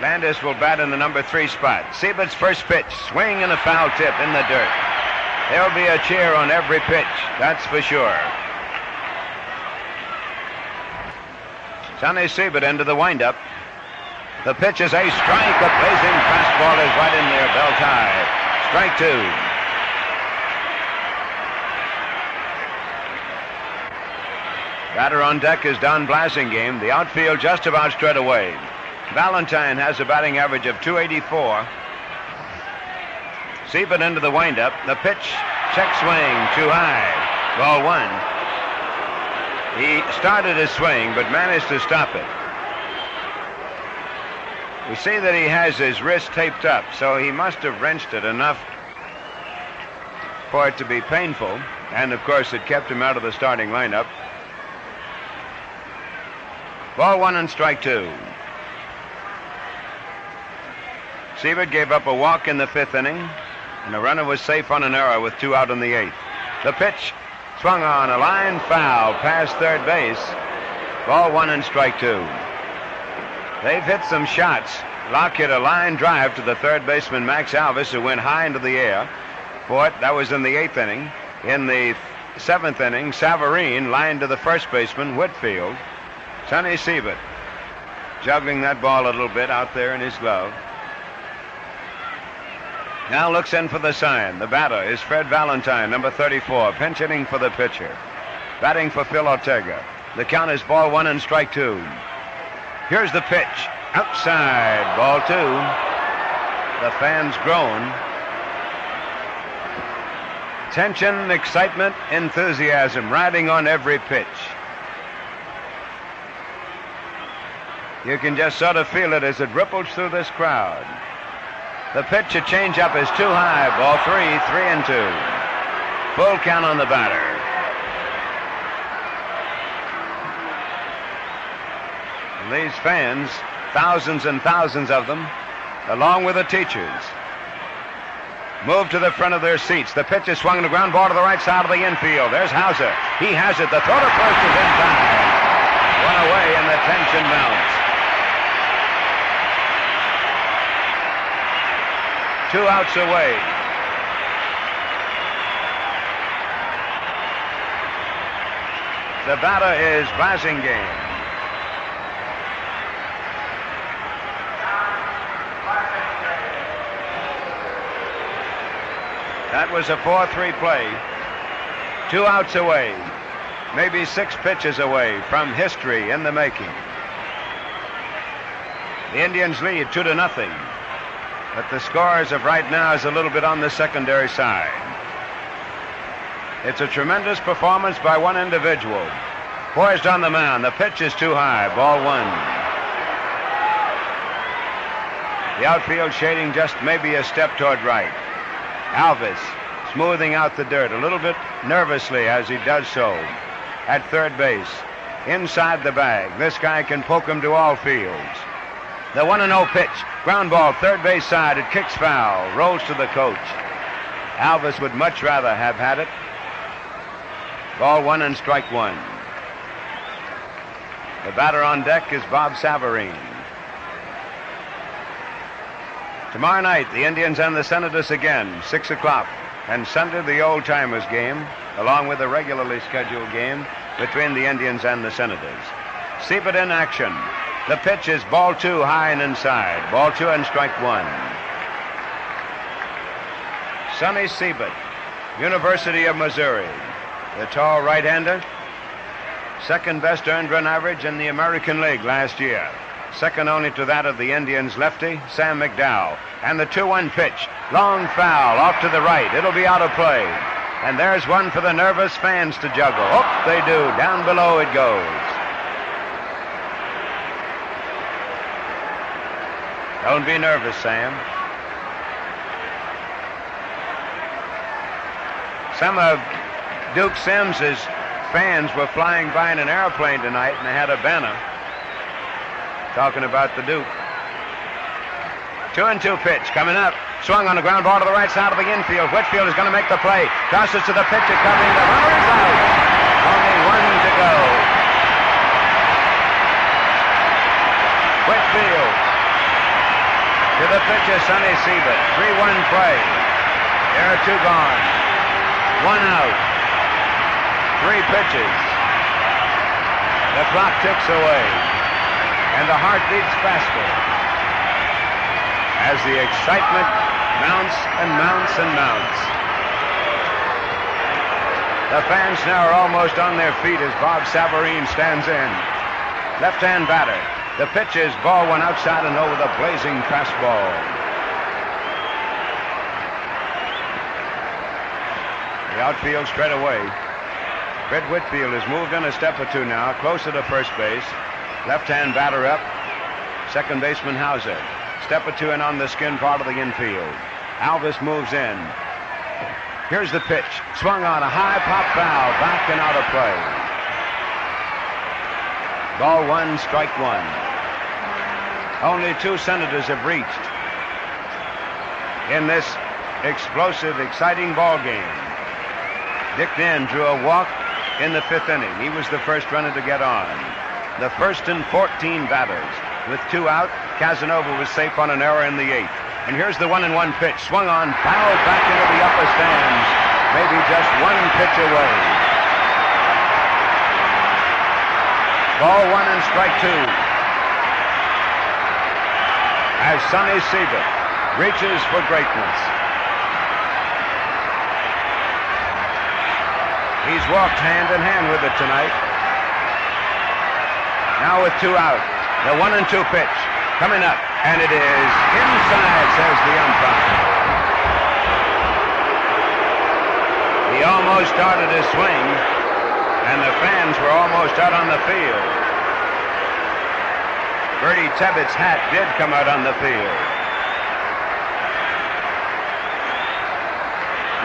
Landis will bat in the number 3 spot. Siebert's first pitch, swing and a foul tip in the dirt. There'll be a cheer on every pitch, that's for sure. Sonny Siebert into the windup. The pitch is a strike. A blazing fastball is right in there, belt high. Strike 2. Batter on deck is Don Blasingame. The outfield just about straight away. Valentine has a batting average of .284. Siebert into the windup. The pitch, check swing, too high. Ball 1. He started his swing, but managed to stop it. We see that he has his wrist taped up, so he must have wrenched it enough for it to be painful. And, of course, it kept him out of the starting lineup. Ball 1 and strike 2. Siebert gave up a walk in the 5th inning, and the runner was safe on an error with 2 out in the 8th. The pitch swung on a line foul past third base. Ball 1 and strike 2. They've hit some shots. Locke hit a line drive to the third baseman Max Alvis, who went high into the air. For it, that was in the 8th inning. In the 7th inning, Savarine lined to the first baseman Whitfield. Sonny Siebert juggling that ball a little bit out there in his glove. Now looks in for the sign. The batter is Fred Valentine, number 34, pinch hitting for the pitcher. Batting for Phil Ortega. The count is ball 1 and strike 2. Here's the pitch. Outside, ball 2. The fans groan. Tension, excitement, enthusiasm riding on every pitch. You can just sort of feel it as it ripples through this crowd. The pitch, a changeup, is too high. Ball 3, 3-2. Full count on the batter. And these fans, thousands and thousands of them, along with the teachers, move to the front of their seats. The pitch is swung to ground ball to the right side of the infield. There's Hauser. He has it. The throw to first is in time. One away, and the tension mounts. 2 outs away. The batter is Blasingame. That was a 4-3 play. 2 outs away. Maybe 6 pitches away from history in the making. The Indians lead 2-0. But the score as of right now is a little bit on the secondary side. It's a tremendous performance by one individual. Poised on the mound. The pitch is too high. Ball 1. The outfield shading just maybe a step toward right. Alvis smoothing out the dirt a little bit nervously as he does so at third base. Inside the bag. This guy can poke him to all fields. The 1-0 pitch. Ground ball, third base side. It kicks foul. Rolls to the coach. Alvis would much rather have had it. Ball 1 and strike 1. The batter on deck is Bob Savarine. Tomorrow night, the Indians and the Senators again, 6 o'clock. And Sunday, the old-timers game, along with the regularly scheduled game between the Indians and the Senators. Siebert in action. The pitch is ball 2, high and inside. Ball 2 and strike 1. Sonny Siebert, University of Missouri. The tall right-hander, second best earned run average in the American League last year. Second only to that of the Indians' lefty, Sam McDowell. And the 2-1 pitch. Long foul off to the right. It'll be out of play. And there's one for the nervous fans to juggle. Oh, they do. Down below it goes. Don't be nervous, Sam. Some of Duke Sims's fans were flying by in an airplane tonight, and they had a banner talking about the Duke. 2-2 pitch coming up. Swung on the ground ball to the right side of the infield. Whitfield is going to make the play. Tosses to the pitcher covering the runner is out. Only one to go. Whitfield to the pitcher, Sonny Siebert. 3-1 play. There are 2 gone. 1 out. 3 pitches. The clock ticks away. And the heart beats faster as the excitement mounts and mounts and mounts. The fans now are almost on their feet as Bob Savarine stands in. Left-hand batter. The pitch is ball one outside and over the blazing fastball. The outfield straight away. Fred Whitfield has moved in a step or 2 now, closer to first base. Left-hand batter up. Second baseman Hauser. Step or 2 in on the skin part of the infield. Alvis moves in. Here's the pitch. Swung on a high pop foul. Back and out of play. Ball 1, strike 1. Only 2 Senators have reached in this explosive, exciting ball game. Dick Ninn drew a walk in the 5th inning. He was the first runner to get on. The first and 14 batters. With 2 out, Casanova was safe on an error in the 8th. And here's the 1-1 pitch. Swung on, fouled back into the upper stands. Maybe just 1 pitch away. Ball 1 and strike 2. As Sonny Siebert reaches for greatness. He's walked hand in hand with it tonight. Now with 2 out, the 1-2 pitch coming up, and it is inside, says the umpire. He almost started his swing, and the fans were almost out on the field. Bertie Tebbett's hat did come out on the field.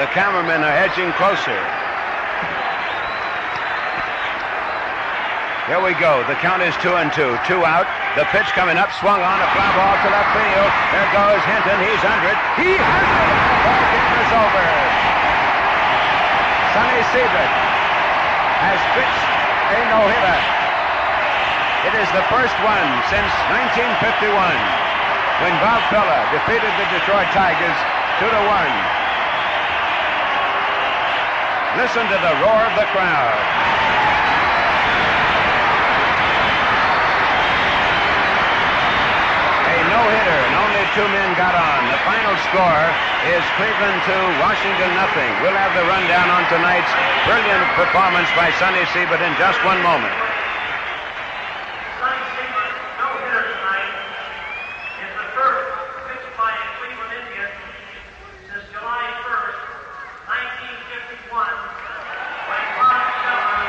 The cameramen are edging closer. Here we go. The count is 2-2. 2 out. The pitch coming up. Swung on. A fly ball to left field. There goes Hinton. He's under it. He has it. The ball game is over. Sonny Siebert has pitched a no-hitter. It is the first one since 1951 when Bob Feller defeated the Detroit Tigers 2-1. Listen to the roar of the crowd. No-hitter, and only 2 men got on. The final score is Cleveland 2, Washington 0. We'll have the rundown on tonight's brilliant performance by Sonny Siebert in just 1 moment. Sonny Siebert, no-hitter tonight, is the first pitched by a Cleveland Indian since July 1st, 1951, when Bob Feller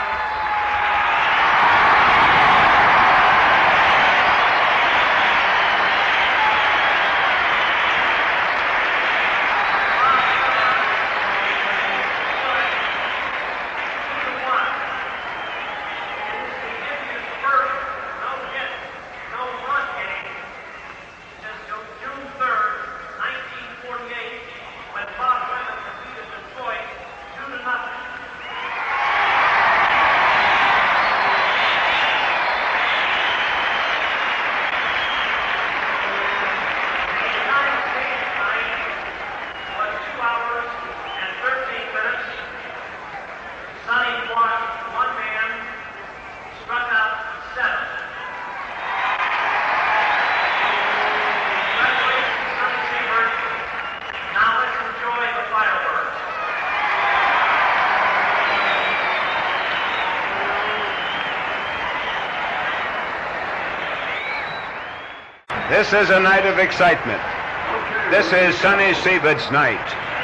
This is a night of excitement. This is Sonny Siebert's night,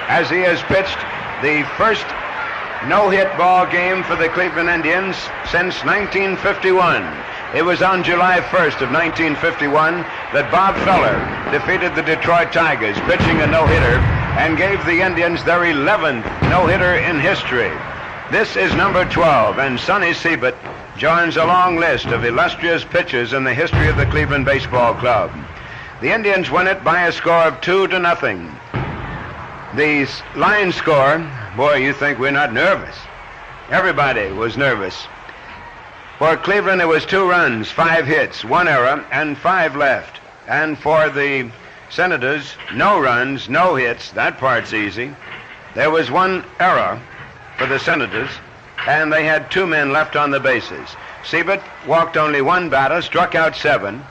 as he has pitched the first no-hit ball game for the Cleveland Indians since 1951. It was on July 1st of 1951 that Bob Feller defeated the Detroit Tigers, pitching a no-hitter, and gave the Indians their 11th no-hitter in history. This is number 12, and Sonny Siebert joins a long list of illustrious pitchers in the history of the Cleveland Baseball Club. The Indians win it by a score of 2-0. The line score, boy, you think we're not nervous. Everybody was nervous. For Cleveland, it was 2 runs, 5 hits, 1 error, and 5 left. And for the Senators, no runs, no hits. That part's easy. There was 1 error for the Senators, and they had 2 men left on the bases. Siebert walked only 1 batter, struck out 7,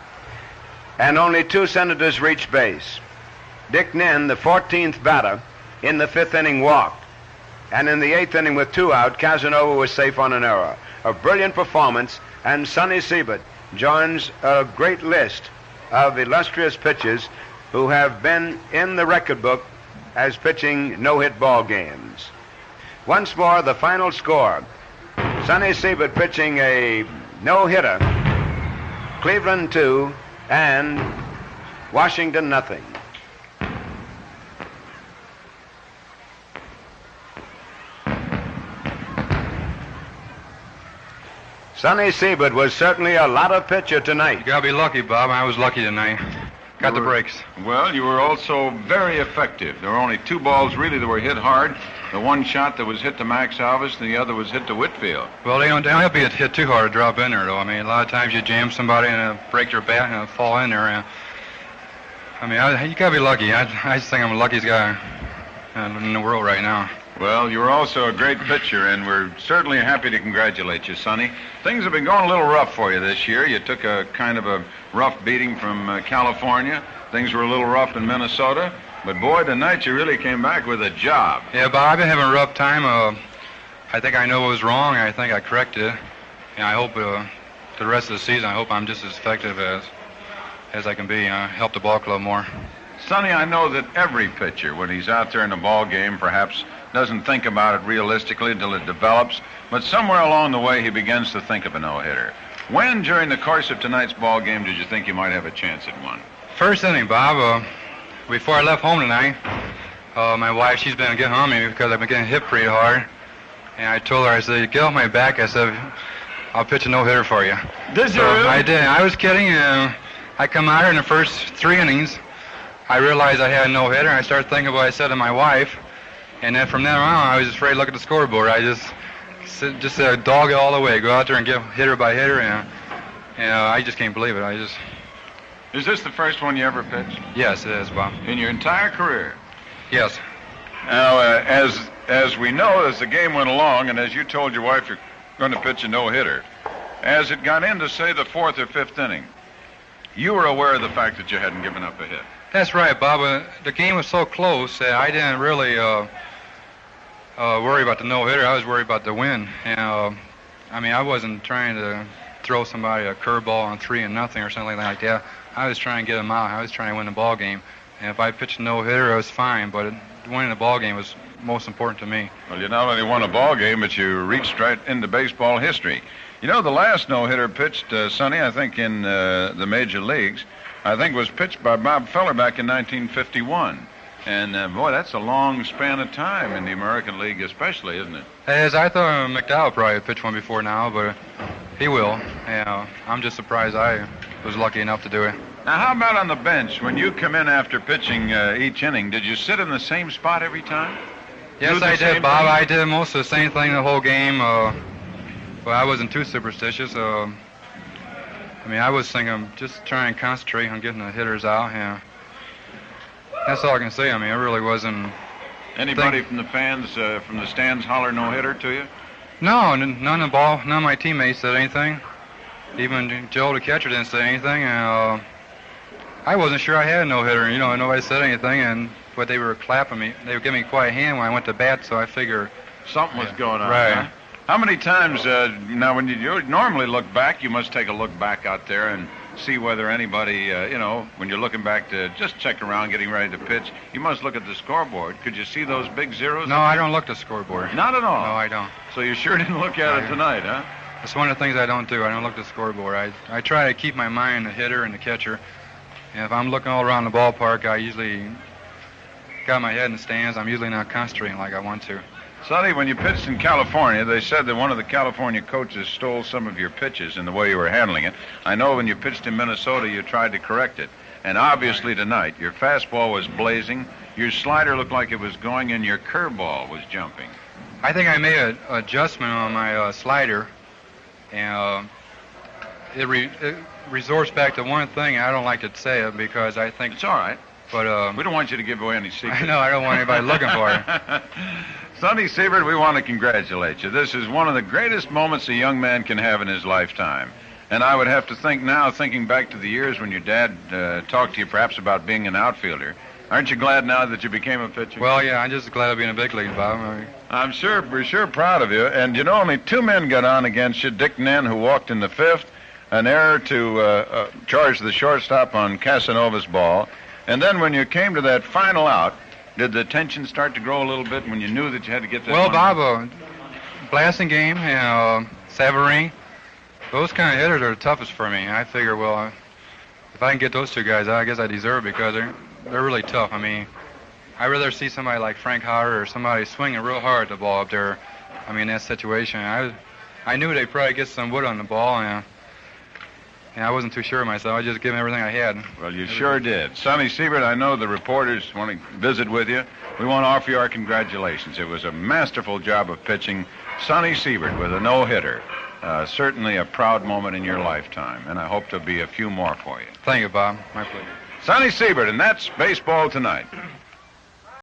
and only 2 Senators reached base. Dick Nen, the 14th batter, in the 5th inning walked. And in the 8th inning with 2 out, Casanova was safe on an error. A brilliant performance, and Sonny Siebert joins a great list of illustrious pitchers who have been in the record book as pitching no-hit ball games. Once more, the final score. Sonny Siebert pitching a no-hitter. Cleveland 2 and Washington nothing. Sonny Siebert was certainly a lot of pitcher tonight. You gotta be lucky, Bob. I was lucky tonight. Got the breaks. Well, you were also very effective. There were only 2 balls really that were hit hard. The one shot that was hit to Max Alvis, and the other was hit to Whitfield. Well, they don't help you hit too hard to drop in there, though. I mean, a lot of times you jam somebody and break their bat and fall in there. You gotta be lucky. I just think I'm the luckiest guy in the world right now. Well, you were also a great pitcher, and we're certainly happy to congratulate you, Sonny. Things have been going a little rough for you this year. You took a kind of a rough beating from California. Things were a little rough in Minnesota. But, boy, tonight you really came back with a job. Yeah, Bob, I've been having a rough time. I think I know what was wrong. I think I corrected it. And I hope the rest of the season, I hope I'm just as effective as I can be. Help the ball club more. Sonny, I know that every pitcher, when he's out there in a ball game, perhaps doesn't think about it realistically until it develops, but somewhere along the way he begins to think of a no-hitter. When, during the course of tonight's ball game, did you think you might have a chance at one? First inning, Bob. Before I left home tonight, my wife, she's been getting on me because I've been getting hit pretty hard. And I told her, I said, get off my back. I said, I'll pitch a no-hitter for you. Did you? I did. I was kidding. I come out here in the first 3 innings. I realized I had a no-hitter, and I started thinking of what I said to my wife. And then from then on, I was afraid to look at the scoreboard. I just said, dog it all the way. Go out there and get hitter by hitter. And I just can't believe it. Is this the first one you ever pitched? Yes, it is, Bob. In your entire career? Yes. Now, as we know, as the game went along, and as you told your wife you're going to pitch a no-hitter, as it got into, say, the 4th or 5th inning, you were aware of the fact that you hadn't given up a hit. That's right, Bob. The game was so close that I didn't really worry about the no-hitter. I was worried about the win. And, I wasn't trying to throw somebody a curveball on 3-0 or something like that. I was trying to get them out. I was trying to win the ball game. And if I pitched a no-hitter, it was fine. But winning the ball game was most important to me. Well, you not only won a ball game, but you reached right into baseball history. You know, the last no-hitter pitched, Sonny, I think in the major leagues, I think was pitched by Bob Feller back in 1951. And, boy, that's a long span of time in the American League especially, isn't it? As I thought McDowell probably pitched one before now, but he will. And, I'm just surprised I was lucky enough to do it. Now, how about on the bench? When you come in after pitching each inning, did you sit in the same spot every time? Yes, I did, Bob. I did most of the same thing the whole game. But I wasn't too superstitious. I was thinking just try and concentrate on getting the hitters out. Yeah. That's all I can say. I really wasn't... Anybody from the fans, from the stands, holler no-hitter to you? No, none of my teammates said anything. Even Joe, the catcher, didn't say anything. And I wasn't sure I had a no-hitter. Nobody said anything, but they were clapping me. They were giving me a quiet hand when I went to bat, so I figured... Something was going on, right. Huh? How many times, now when you normally look back, you must take a look back out there and see whether anybody, when you're looking back to just check around, getting ready to pitch, you must look at the scoreboard. Could you see those big zeros? No, I don't look at the scoreboard. Not at all? No, I don't. So you sure didn't look at it tonight, huh? That's one of the things I don't do. I don't look at the scoreboard. I try to keep my mind the hitter and the catcher. And if I'm looking all around the ballpark, I usually got my head in the stands. I'm usually not concentrating like I want to. Sonny, when you pitched in California, they said that one of the California coaches stole some of your pitches in the way you were handling it. I know when you pitched in Minnesota, you tried to correct it. And obviously tonight, your fastball was blazing, your slider looked like it was going, and your curveball was jumping. I think I made an adjustment on my slider, and it resorts back to one thing. I don't like to say it because I think... It's all right. But we don't want you to give away any secrets. I know, I don't want anybody looking for it. Sonny Siebert, we want to congratulate you. This is one of the greatest moments a young man can have in his lifetime. And I would have to think now, thinking back to the years when your dad talked to you perhaps about being an outfielder. Aren't you glad now that you became a pitcher? Well, yeah, I'm just glad to be in a big league, Bob. We're sure proud of you. And you know, only two men got on against you. Dick Nen, who walked in the fifth, an error to charge the shortstop on Casanova's ball. And then when you came to that final out, did the tension start to grow a little bit when you knew that you had to get that? Well, Bob, Blasting Game and Severine, those kind of hitters are the toughest for me. I figure, well, if I can get those two guys, I guess I deserve it because they're really tough. I mean, I'd rather see somebody like Frank Howard or somebody swinging real hard at the ball up there. I mean, in that situation, I knew they'd probably get some wood on the ball, and I wasn't too sure of myself. I just gave them everything I had. Well, you sure did. Sonny Siebert, I know the reporters want to visit with you. We want to offer you our congratulations. It was a masterful job of pitching. Sonny Siebert with a no-hitter. Certainly a proud moment in your lifetime, and I hope there'll be a few more for you. Thank you, Bob. My pleasure. Sonny Siebert, and that's Baseball Tonight.